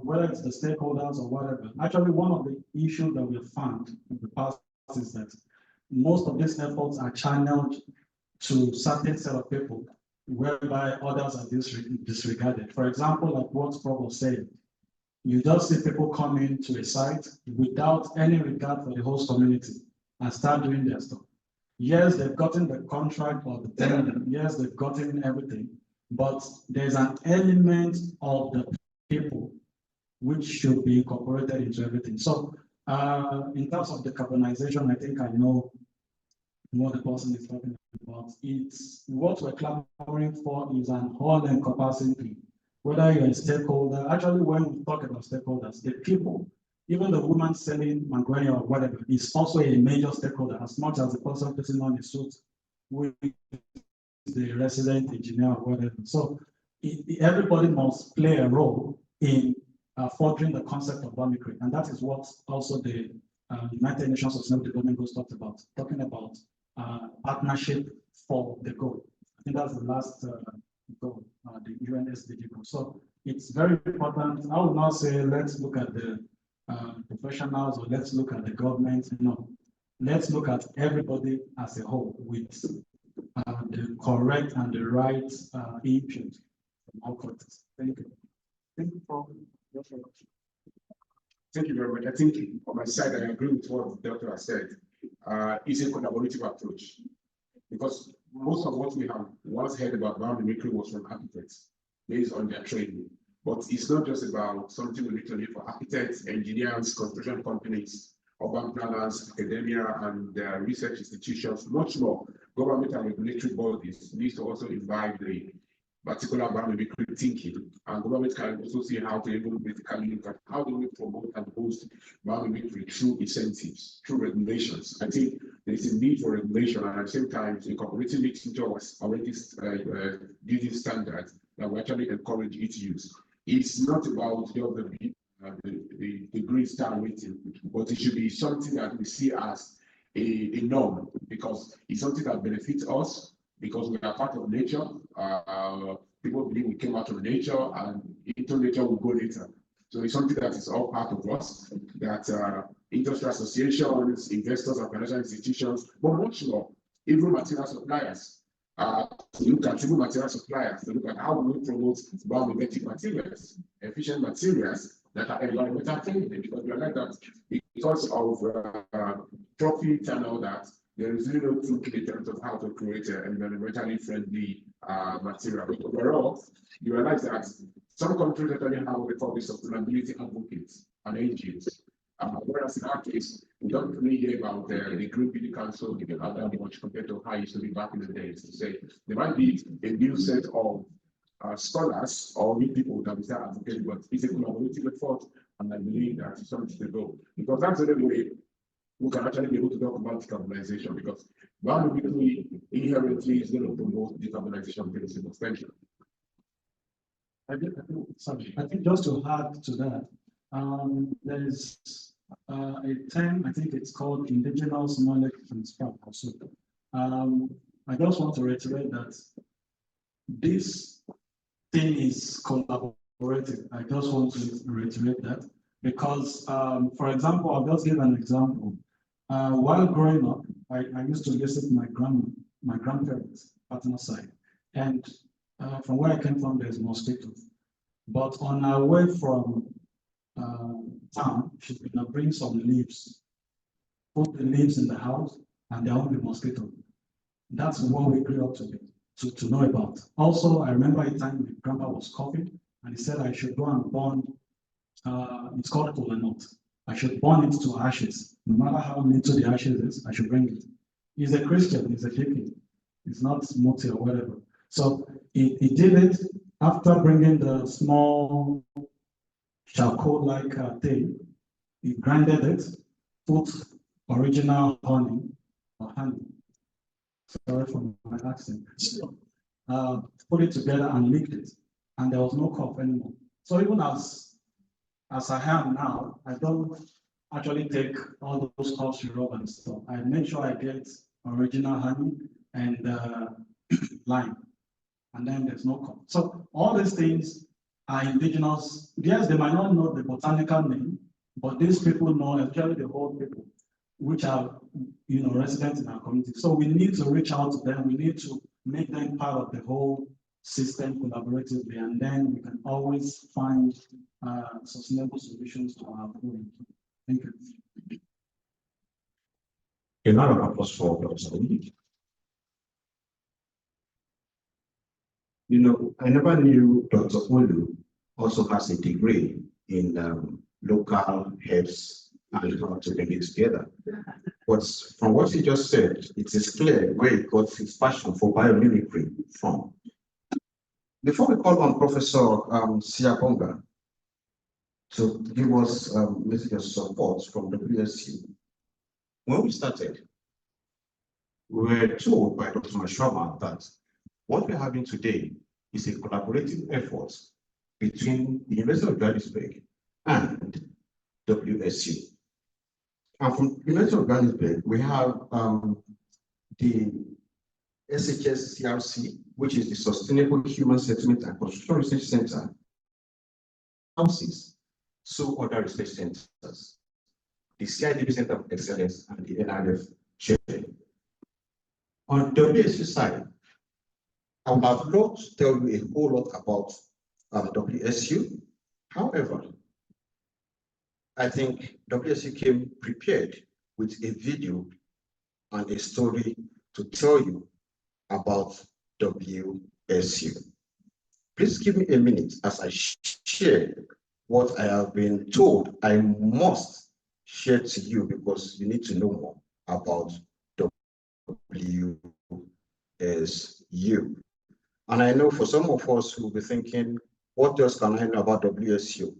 D: whether it's the stakeholders or whatever, actually one of the issues that we have found in the past is that most of these efforts are channeled to certain set of people, whereby others are disregarded. For example, like what Prof was saying, you just see people come into a site without any regard for the host community and start doing their stuff. Yes, they've gotten the contract or the tender. Yes, they've gotten everything, but there's an element of the people which should be incorporated into everything. So in terms of decarbonization, I think I know what the person is talking about. It's what we're clamoring for is an all-encompassing thing. Whether you're a stakeholder, actually when we talk about stakeholders, the people, even the woman selling Maguire or whatever, is also a major stakeholder, as much as the person putting on the suit with the resident engineer or whatever. So everybody must play a role in furthering the concept of biomimicry, and that is what also the United Nations Sustainable Development Goals talked about, talking about partnership for the goal. I think that's the last goal, the UN SDG goal. So it's very important. I would not say let's look at the professionals or let's look at the government. No, let's look at everybody as a whole with the correct and the right input from all quarters. Thank you. Thank you, Prof.
F: Thank you very much. I think on my side, I agree with what the doctor has said. It's a collaborative approach, because most of what we have once heard about biomimicry was from architects based on their training. But it's not just about something we need to do for architects, engineers, construction companies, urban planners, academia, and research institutions, much more. Government and regulatory bodies need to also invite the particular biomimicry thinking, and government can also see how to even basically look at how do we promote and boost biomimicry through incentives, through regulations. I think there is a need for regulation, and at the same time incorporating it into our already building standards that we actually encourage its use. It's not about the green star rating, but it should be something that we see as a norm, because it's something that benefits us, because we are part of nature. People believe we came out of nature, and into nature will go later. So it's something that is all part of us, that industry associations, investors and financial institutions, but much more, even material suppliers, to look at even material suppliers, to look at how we promote biomimetic materials, efficient materials that are environmental friendly, because we are like that because of profit and all that. There is really no thinking in terms of how to create an environmentally friendly material. But overall, you realize that some countries actually have what they call the sustainability advocates and NGOs. Whereas in our case, we don't really hear about the Green Building Council giving out that much compared to how it used to be back in the days. To say there might be a new set of scholars or new people that we start advocating, but it's a collaborative effort, and I believe that it's something to go, because that's the only way we can actually be able to talk about decarbonization, because biomimicry inherently is going to promote decarbonization with a extension.
D: I think just to add to that, there's a term, I think it's called indigenous knowledge transfer also. I just want to reiterate that this thing is collaborative. I just want to reiterate that because, for example, I'll just give an example. While growing up, I used to visit my grandparents' paternal side, and from where I came from, there's mosquitoes. But on our way from town, she's gonna bring some leaves, put the leaves in the house, and there won't be mosquito. That's what we grew up to know about. Also, I remember a time my grandpa was coughing, and he said I should go and burn. It's called kola nut. I should burn it to ashes. No matter how little the ashes is, I should bring it. He's a Christian. He's a hippie. It's not multi or whatever. So he did it after bringing the small charcoal-like thing. He grinded it, put original honey or honey. Sorry for my accent. Put it together and licked it, and there was no cough anymore. So even as I am now, I don't actually take all those cough syrup and stuff. I make sure I get original honey and lime, and then there's no cough. So all these things are indigenous. Yes, they might not know the botanical name, but these people know, especially the old people, which are residents in our community. So we need to reach out to them. We need to make them part of the whole system collaboratively, and then we can always find sustainable solutions to our problem. Thank you.
A: Another purpose for Dr. I never knew Dr. Olu also has a degree in local herbs and how to bring it together. But from what he just said, it is clear where he got his passion for biomimicry from. Before we call on Professor Siabonga to give us message of support from WSU, when we started, we were told by Dr. Mashama that what we're having today is a collaborative effort between the University of Johannesburg and WSU. And from the University of Johannesburg, we have the SHSCRC, which is the Sustainable Human Settlement and Construction Research Center, houses 2 other research centers, the CIDB Center of Excellence and the NRF chair. On WSU side, I would have loved to tell you a whole lot about WSU. However, I think WSU came prepared with a video and a story to tell you about WSU. Please give me a minute as I share what I have been told I must share to you, because you need to know more about WSU. And I know for some of us who will be thinking, what else can I know about WSU?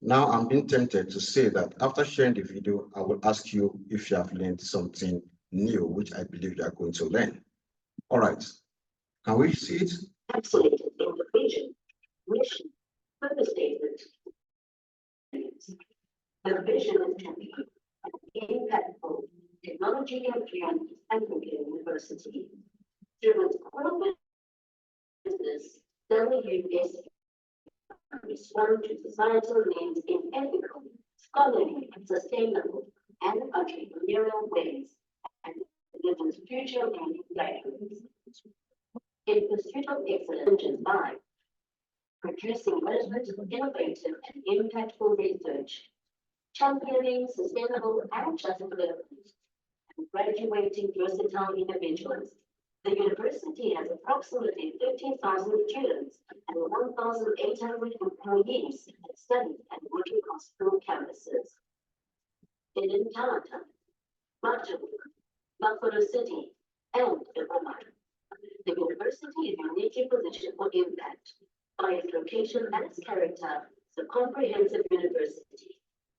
A: Now I'm being tempted to say that after sharing the video, I will ask you if you have learned something new, which I believe you are going to learn. All right, can we see it?
E: Absolutely. In conclusion, mission, purpose statement. The vision is to be an impactful Aghimien and University. Through its core business, WSU respond to societal needs in ethical, scholarly, sustainable, and entrepreneurial ways, and delivers future-leading livelihoods. In pursuit of excellence by producing relevant, innovative, and impactful research, championing sustainable and just development, and graduating versatile individuals. The university has approximately 15,000 students and 1,800 employees that study and work across 4 campuses. In Lerato, Butterworth, Buffalo City, and Aghimien. The university is uniquely positioned for impact by its location and its character as a comprehensive university.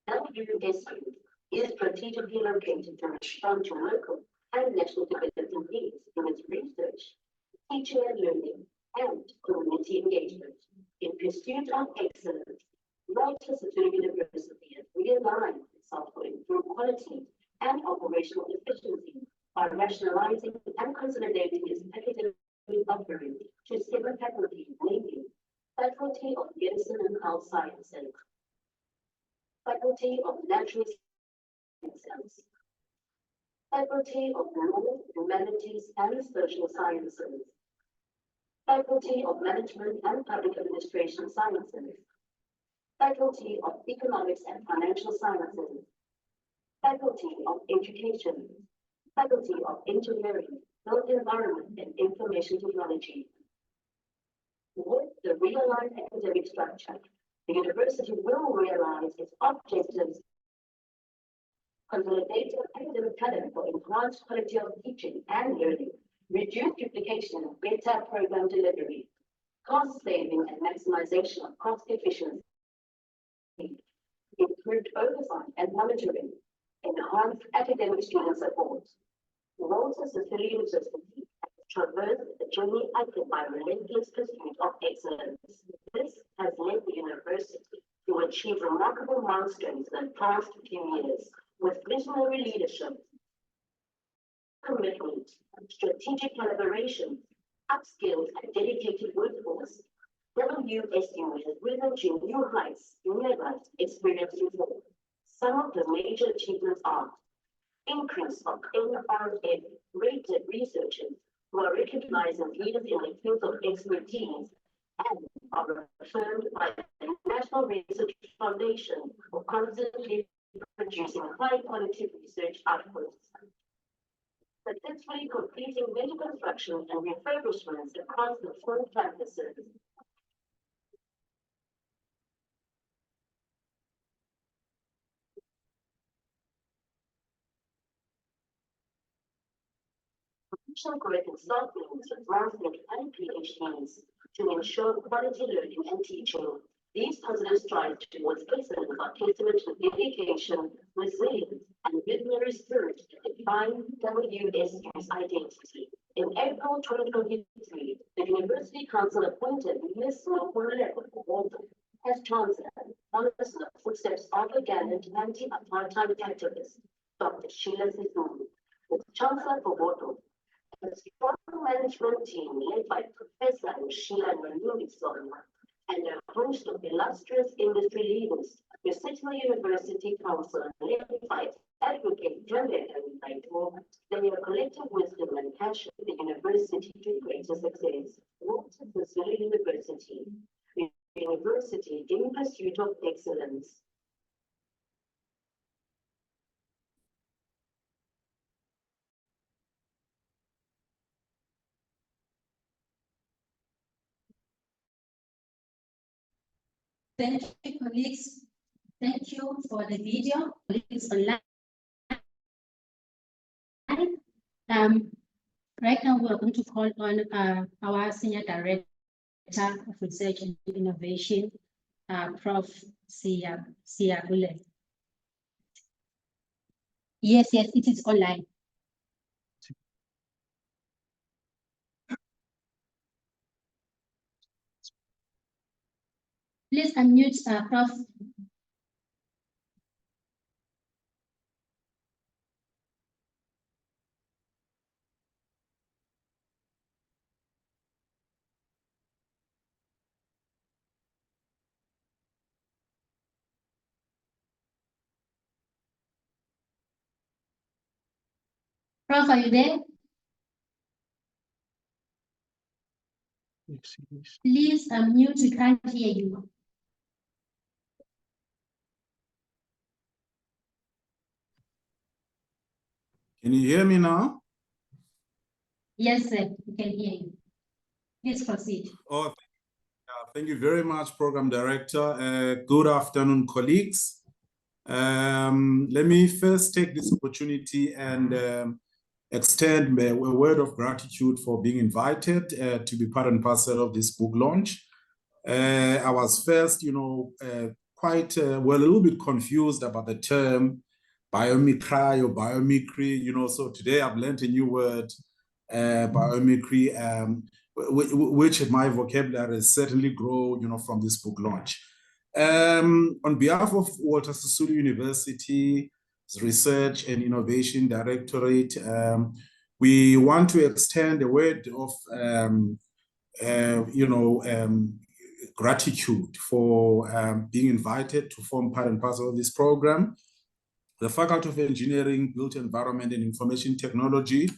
E: WSU is strategically located to respond to local and national development needs in its research, teaching and learning, and community engagement. In pursuit of excellence, Sisulu University has realigned itself to improve quality and operational efficiency by rationalizing and consolidating its academic offering to 7 faculties, namely Faculty of Medicine and Health Sciences, Faculty of Natural Sciences, Faculty of Law, Humanities and Social Sciences, Faculty of Management and Public Administration Sciences, Faculty of Economics and Financial Sciences, Faculty of Education, Faculty of Engineering, Built Environment and Information Technology. With the realigned academic structure, the university will realize its objectives, consolidate academic talent for enhanced quality of teaching and learning, reduce duplication and better program delivery, cost saving and maximization of cost efficiency, improved oversight and monitoring, enhanced academic student support. Sisulu University has traversed the journey anchored by relentless pursuit of excellence. This has led the university to achieve remarkable milestones in the past few years with visionary leadership, commitment, strategic collaboration, upskilled and dedicated workforce. WSU has risen to new heights never experienced before. Some of the major achievements are increase of NRF rated researchers who are recognized as leaders in the field of expertise and are affirmed by the National Research Foundation for constantly producing high-quality research outputs. Successfully completing major construction and refurbishments across the 4 campuses. Curriculum supplements, advancement, and PhDs to ensure quality learning and teaching. These positive strides towards excellence are testament to the dedication, resilience, and visionary spirit that define WSU's identity. In April 2023, the University Council appointed Ms. Lerato as Chancellor, following the footsteps of the gallant anti-apartheid activist, Dr. Sheila Sisulu, with Chancellor for a strong management team led by Professor Sheila Sisulu and a host of illustrious industry leaders, the Sisulu University Council led by Advocate Lerato, their collective wisdom and passion the university to greater success. Sisulu University, the university in pursuit of excellence.
B: Thank you, colleagues. Thank you for the video. Colleagues online. Right now, we're going to call on our Senior Director of Research and Innovation, Prof. Siagule. Yes, it is online. Please unmute, Prof. Prof, are you there? Please unmute, we can't hear you.
G: Can you hear me now?
B: Yes, sir, we can hear you. Please proceed.
G: Oh, thank you very much, Program Director. Good afternoon, colleagues. Let me first take this opportunity and extend a word of gratitude for being invited to be part and parcel of this book launch. I was first, quite, a little bit confused about the term biomimicry or biomimicry, so today I've learned a new word, biomimicry, which in my vocabulary has certainly grown, from this book launch. On behalf of Walter Sisulu University's Research and Innovation Directorate, we want to extend a word of, gratitude for being invited to form part and parcel of this program. The Faculty of Engineering, Built Environment and Information Technology,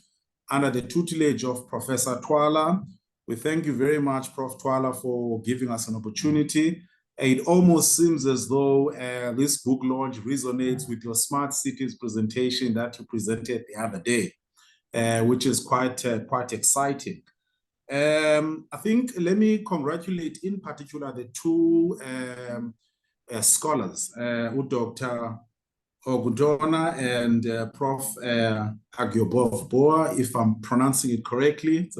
G: under the tutelage of Professor Twala. We thank you very much, Prof. Twala, for giving us an opportunity. It almost seems as though this book launch resonates with your Smart Cities presentation that you presented the other day, which is quite exciting. I think let me congratulate in particular the two scholars, Dr. Oguntona and Prof. Aigbavboa, if I'm pronouncing it correctly.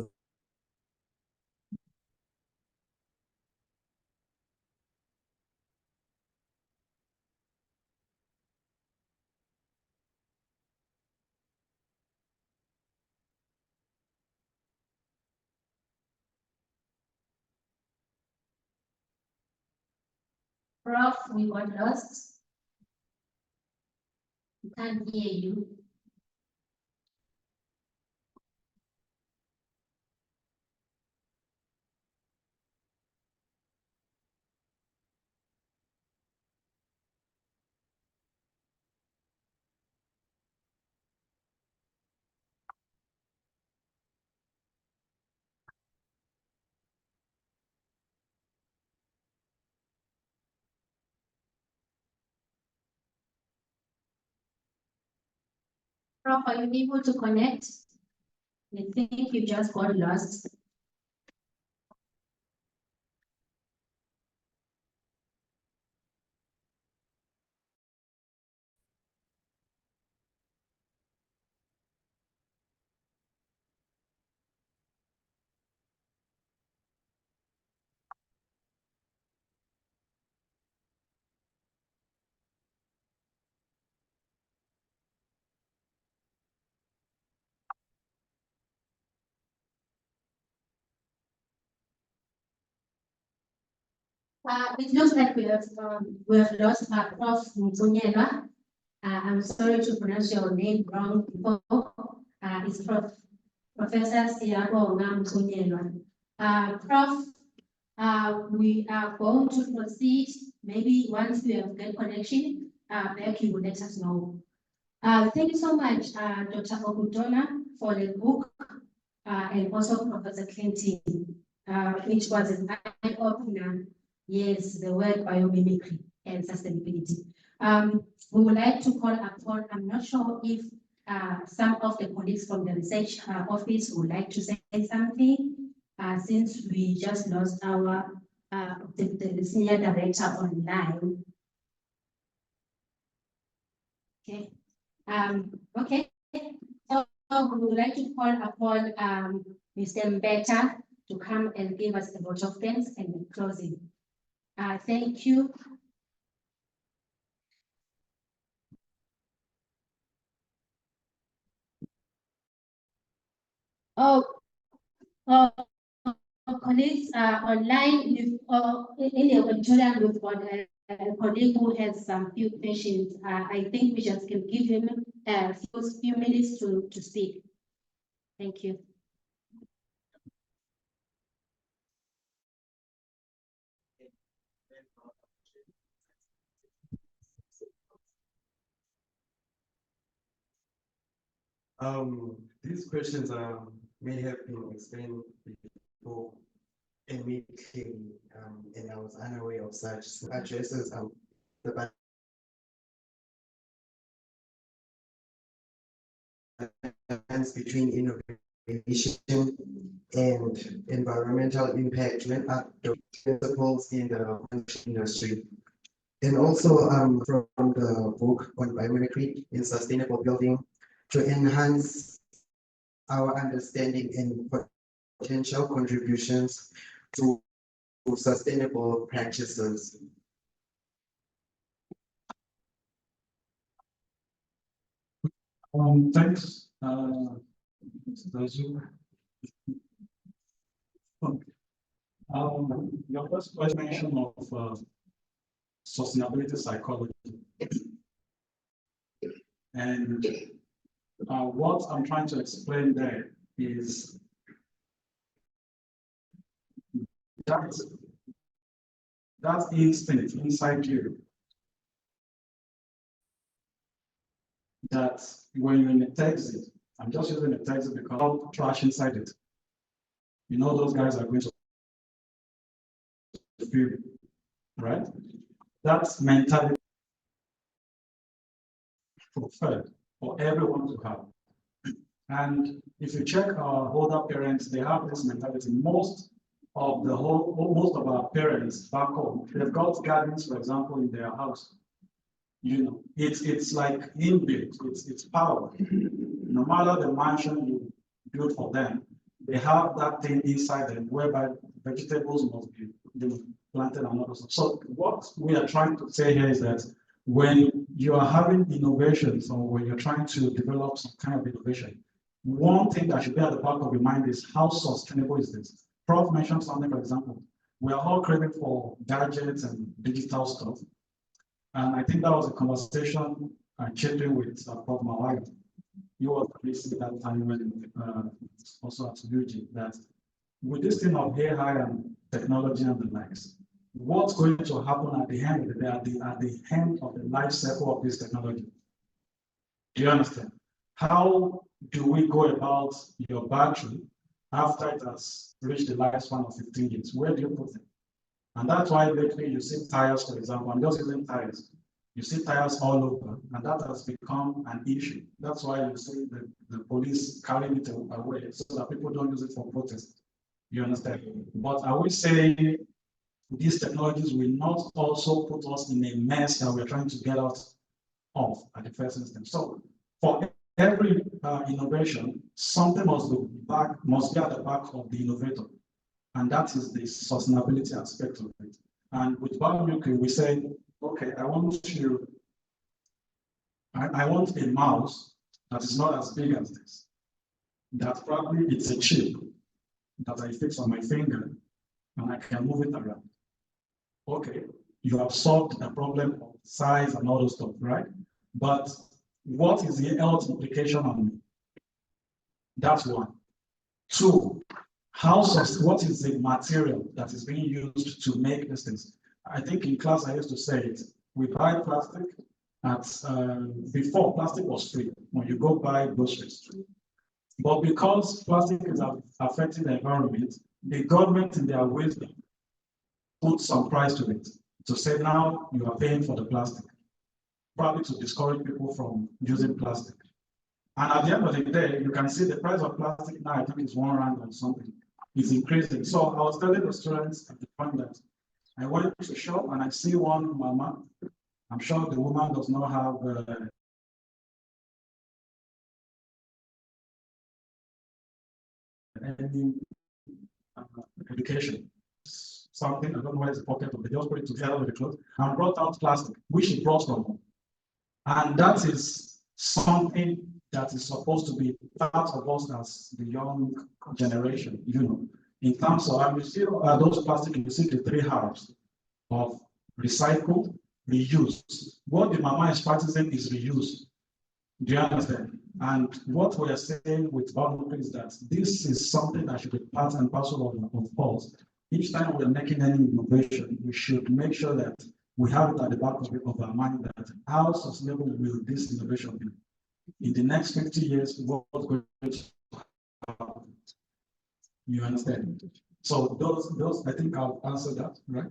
B: Prof, we got lost. We can't hear you. Prof, are you able to connect? I think you just got lost. It looks like we have lost Prof. Mzonyela. I'm sorry to pronounce your name wrong before. It's Professor Siyagonga Mzonyela. Prof, we are going to proceed. Maybe once we have good connection, back you will let us know. Thank you so much, Dr. Oguntona, for the book, and also Professor Clinton, which was an eye-opener. Yes, the word biomimicry and sustainability. We would like to call upon, I'm not sure if some of the colleagues from the research office would like to say something, since we just lost our the senior director online. Okay. Okay. So we would like to call upon Mr. Mbeta to come and give us a vote of thanks and closing. Thank you. Colleagues online, in the auditorium, we've got a colleague who has some few questions. I think we just can give him a few minutes to speak. Thank you.
H: These questions may have been explained before and made clearly, and I was unaware of such. So addresses the balance between innovation and environmental impact when principles in the industry. And also from the book on biomimicry in sustainable building to enhance our understanding and potential contributions to sustainable practices.
D: Thanks, Mr. Zhu. Your first question of sustainability psychology. And what I'm trying to explain there is that instinct inside you that when you're in a taxi, I'm just using a taxi because all trash inside it. You know those guys are going to feel, right? That's mentality preferred for everyone to have. And if you check our older parents, they have this mentality. Most of our parents back home, they've got gardens, for example, in their house. You know, it's like inbuilt, it's power. No matter the mansion you build for them, they have that thing inside them whereby vegetables must be planted and other stuff. So what we are trying to say here is that when you are having innovations or when you're trying to develop some kind of innovation, one thing that should be at the back of your mind is how sustainable is this? Prof mentioned something, for example, we are all craving for gadgets and digital stuff. And I think that was a conversation I checked in with Prof Mawai. You were listening at that time when also at UG, that with this thing of AI and technology and the likes, what's going to happen at the end of the day, at the end of the life cycle of this technology? Do you understand? How do we go about your battery after it has reached the lifespan of 15 years? Where do you put it? And that's why lately you see tires, for example, I'm just using tires. You see tires all over, and that has become an issue. That's why you see the police carrying it away so that people don't use it for protest. You understand? But I would say these technologies will not also put us in a mess that we're trying to get out of at the first instance. So for every innovation, something must be at the back of the innovator. And that is the sustainability aspect of it. And with Biomimicry, we say, okay, I want a mouse that is not as big as this. That probably it's a chip that I fix on my finger and I can move it around. Okay, you have solved the problem of size and all those stuff, right? But what is the health implication on me? That's one. Two, what is the material that is being used to make these things? I think in class I used to say it. We buy plastic before plastic was free when you go buy groceries. But because plastic is affecting the environment, the government in their wisdom put some price to it to say now you are paying for the plastic, probably to discourage people from using plastic. And at the end of the day, you can see the price of plastic now, I think it's R1 or something. It's increasing. So I was telling the students at the point that I went to shop and I see one mama. I'm sure the woman does not have any education. Something, I don't know where it's the pocket of the just put it together with the clothes and brought out plastic, which she brought from home. And that is something that is supposed to be part of us as the young generation, you know, in terms of, and you see those plastic, you see the 3 R's of recycle, reuse. What the mama is practicing is reuse. Do you understand? And what we are saying with Biomimicry is that this is something that should be part and parcel of us. Each time we are making any innovation, we should make sure that we have it at the back of our mind that how sustainable will this innovation be? in the next 50 years, what's going to happen? You understand? So those I think I'll answer that, right?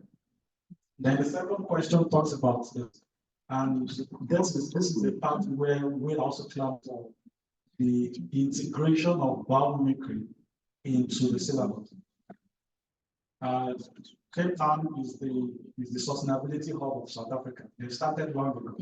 D: Then the second question talks about this, and this is the part where we'll also clap for the integration of biomimicry into the syllabus. Cape Town is the sustainability hub of South Africa. They started long ago.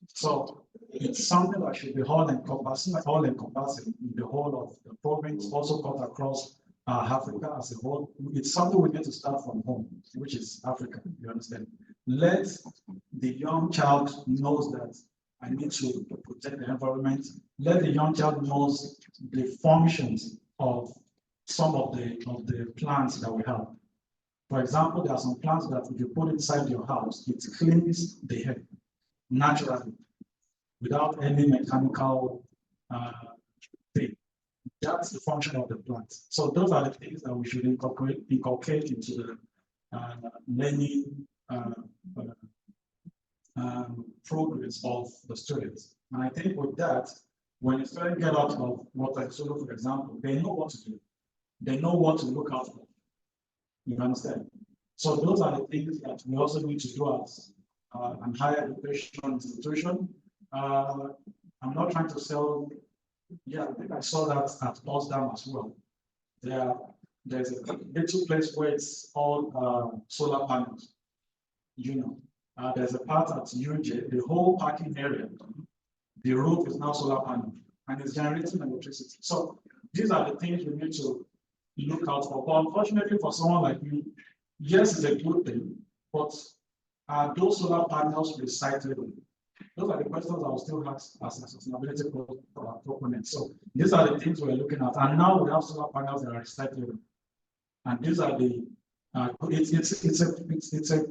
D: So it's something that should be all-encompassing in the whole of the province, also cut across Africa as a whole. It's something we need to start from home, which is Africa, you understand? Let the young child knows that I need to protect the environment. Let the young child knows the functions of some of the plants that we have. For example, there are some plants that if you put inside your house, it cleans the air naturally without any mechanical thing. That's the function of the plant. So those are the things that we should inculcate into the learning progress of the students. And I think with that, when a student get out of water solo, for example, they know what to do. They know what to look out for. You understand? So those are the things that we also need to do as an higher education institution. I'm not trying to sell. Yeah, I think I saw that at Potsdam as well. There's a little place where it's all solar panels. You know, there's a part at UJ, the whole parking area, the roof is now solar panel, and it's generating electricity. So these are the things we need to look out for. But unfortunately, for someone like me, yes, it's a good thing, but are those solar panels recyclable? Those are the questions I will still ask as a sustainability proponent. So these are the things we're looking at. And now we have solar panels that are recyclable. And these are the, it's a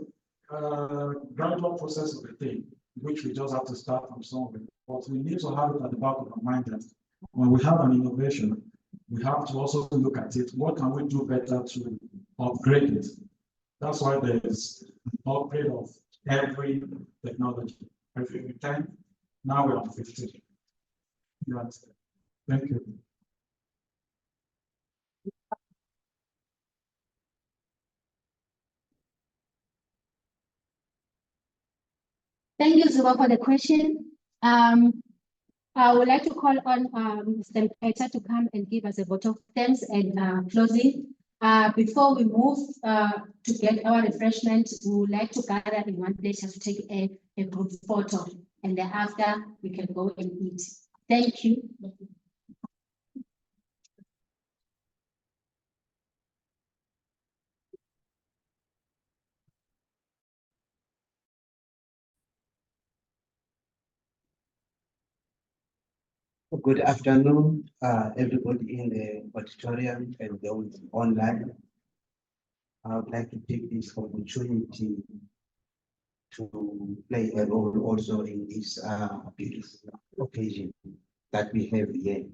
D: gradual process of a thing, which we just have to start from somewhere. But we need to have it at the back of our mind that when we have an innovation, we have to also look at it. What can we do better to upgrade it? That's why there is an upgrade of every technology. Every 10, now we're on 15. You understand? Thank you.
B: Thank you, Zuba, for the question. I would like to call on Mr. Peter to come and give us a vote of thanks and closing. Before we move to get our refreshment, we would like to gather in one place to take a group photo, and thereafter we can go and eat. Thank you.
I: Good afternoon, everybody in the auditorium and those online. I would like to take this opportunity to play a role also in this beautiful occasion that we have here.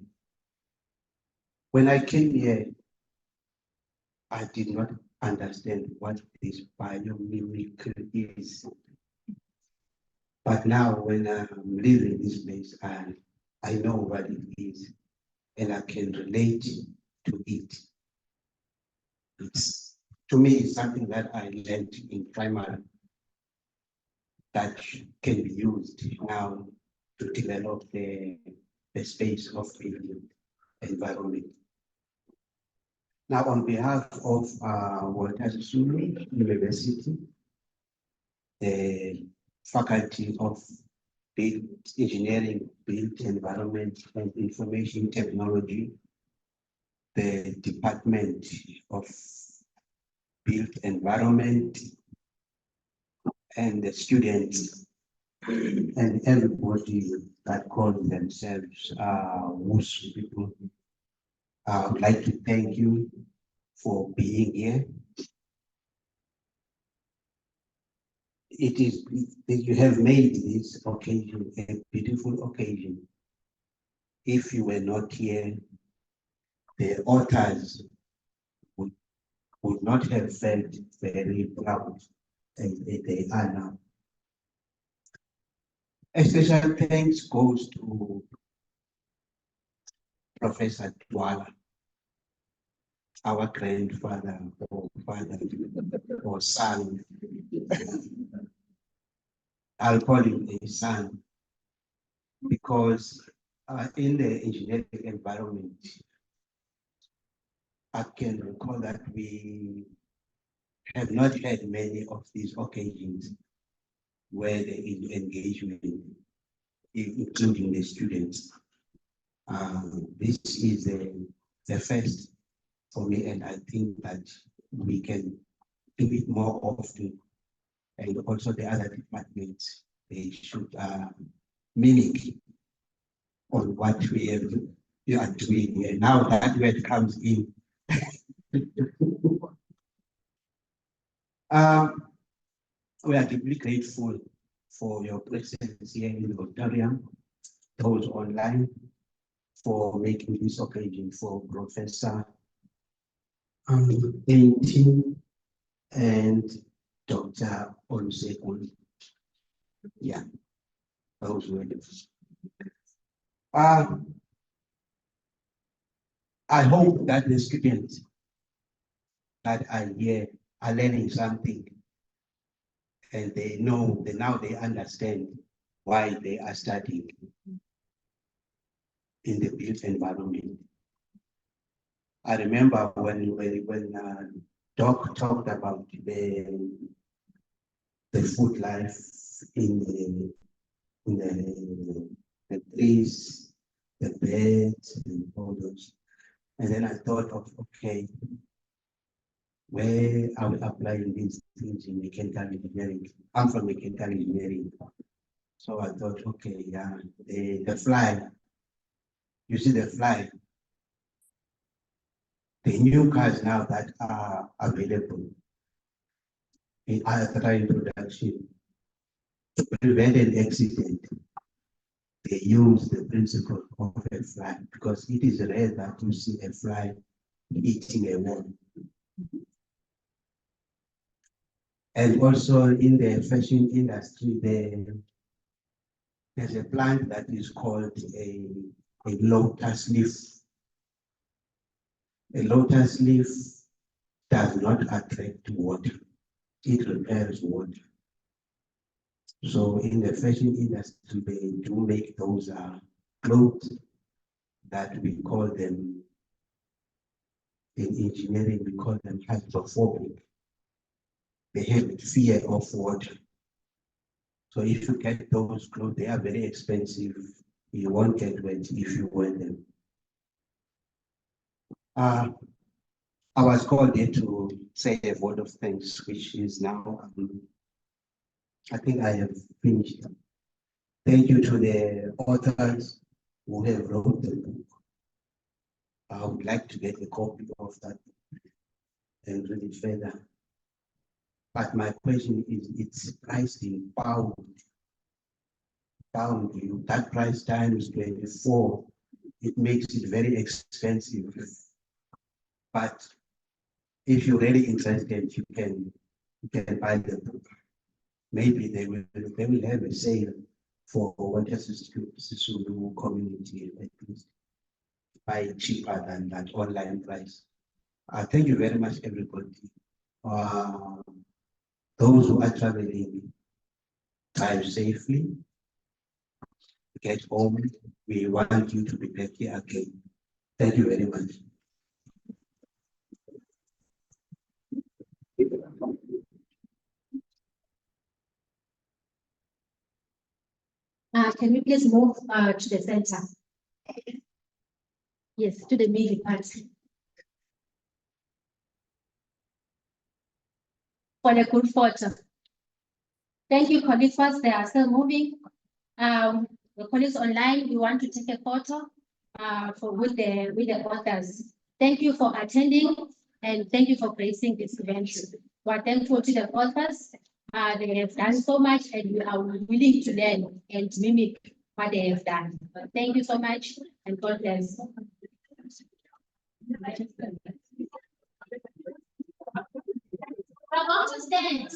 I: When I came here, I did not understand what this biomimicry is. But now when I'm leaving this place, I know what it is, and I can relate to it. To me, it's something that I learned in primary that can be used now to develop the space of the environment. Now, on behalf of Sisulu University, the Faculty of Built Engineering, Built Environment and Information Technology, the Department of Built Environment, and the students, and everybody that calls themselves WSU people, I would like to thank you for being here. You have made this occasion a beautiful occasion. If you were not here, the authors would not have felt very proud as they are now. A special thanks goes to Professor Dwala, our grandfather or father or son. I'll call him a son because in the engineering environment, I can recall that we have not had many of these occasions where there is engagement, including the students. This is the first for me, and I think that we can do it more often. And also the other departments, they should mimic on what you are doing here. Now that word comes in. We are deeply grateful for your presence here in the auditorium, those online, for making this occasion for Professor Painting and Dr. Olusegun. Yeah, those were the. I hope that the students that are here are learning something, and they know that now they understand why they are studying in the built environment. I remember when Doc talked about the food life in the trees, the birds, and all those. And then I thought of, okay, where are we applying these things in mechanical engineering? I'm from mechanical engineering. So I thought, okay, yeah, the fly, you see the fly, the new cars now that are available in other introduction to prevent an accident, they use the principle of a fly because it is rare that you see a fly eating a wall. And also in the fashion industry, there's a plant that is called a lotus leaf. A lotus leaf does not attract water. It repels water. So in the fashion industry, they do make those clothes that we call them, in engineering, we call them hydrophobic. They have fear of water. So if you get those clothes, they are very expensive. You won't get wet if you wear them. I was called here to say a word of thanks, which is now, I think I have finished. Thank you to the authors who have wrote the book. I would like to get a copy of that and read it further. But my question is, it's priced in pound. That price times 24, it makes it very expensive. But if you're really interested, you can buy the book. Maybe they will have a sale for Sisulu community, at least buy it cheaper than that online price. Thank you very much, everybody. Those who are traveling, drive safely, get home. We want you to be back here again. Thank you very much.
B: Can we please move to the center? Yes, to the middle part. For a good photo. Thank you, colleagues. First, they are still moving. The colleagues online, you want to take a photo with the authors. Thank you for attending and thank you for gracing this event. We're thankful to the authors. They have done so much and we are willing to learn and mimic what they have done. Thank you so much and God bless. We're going to stand.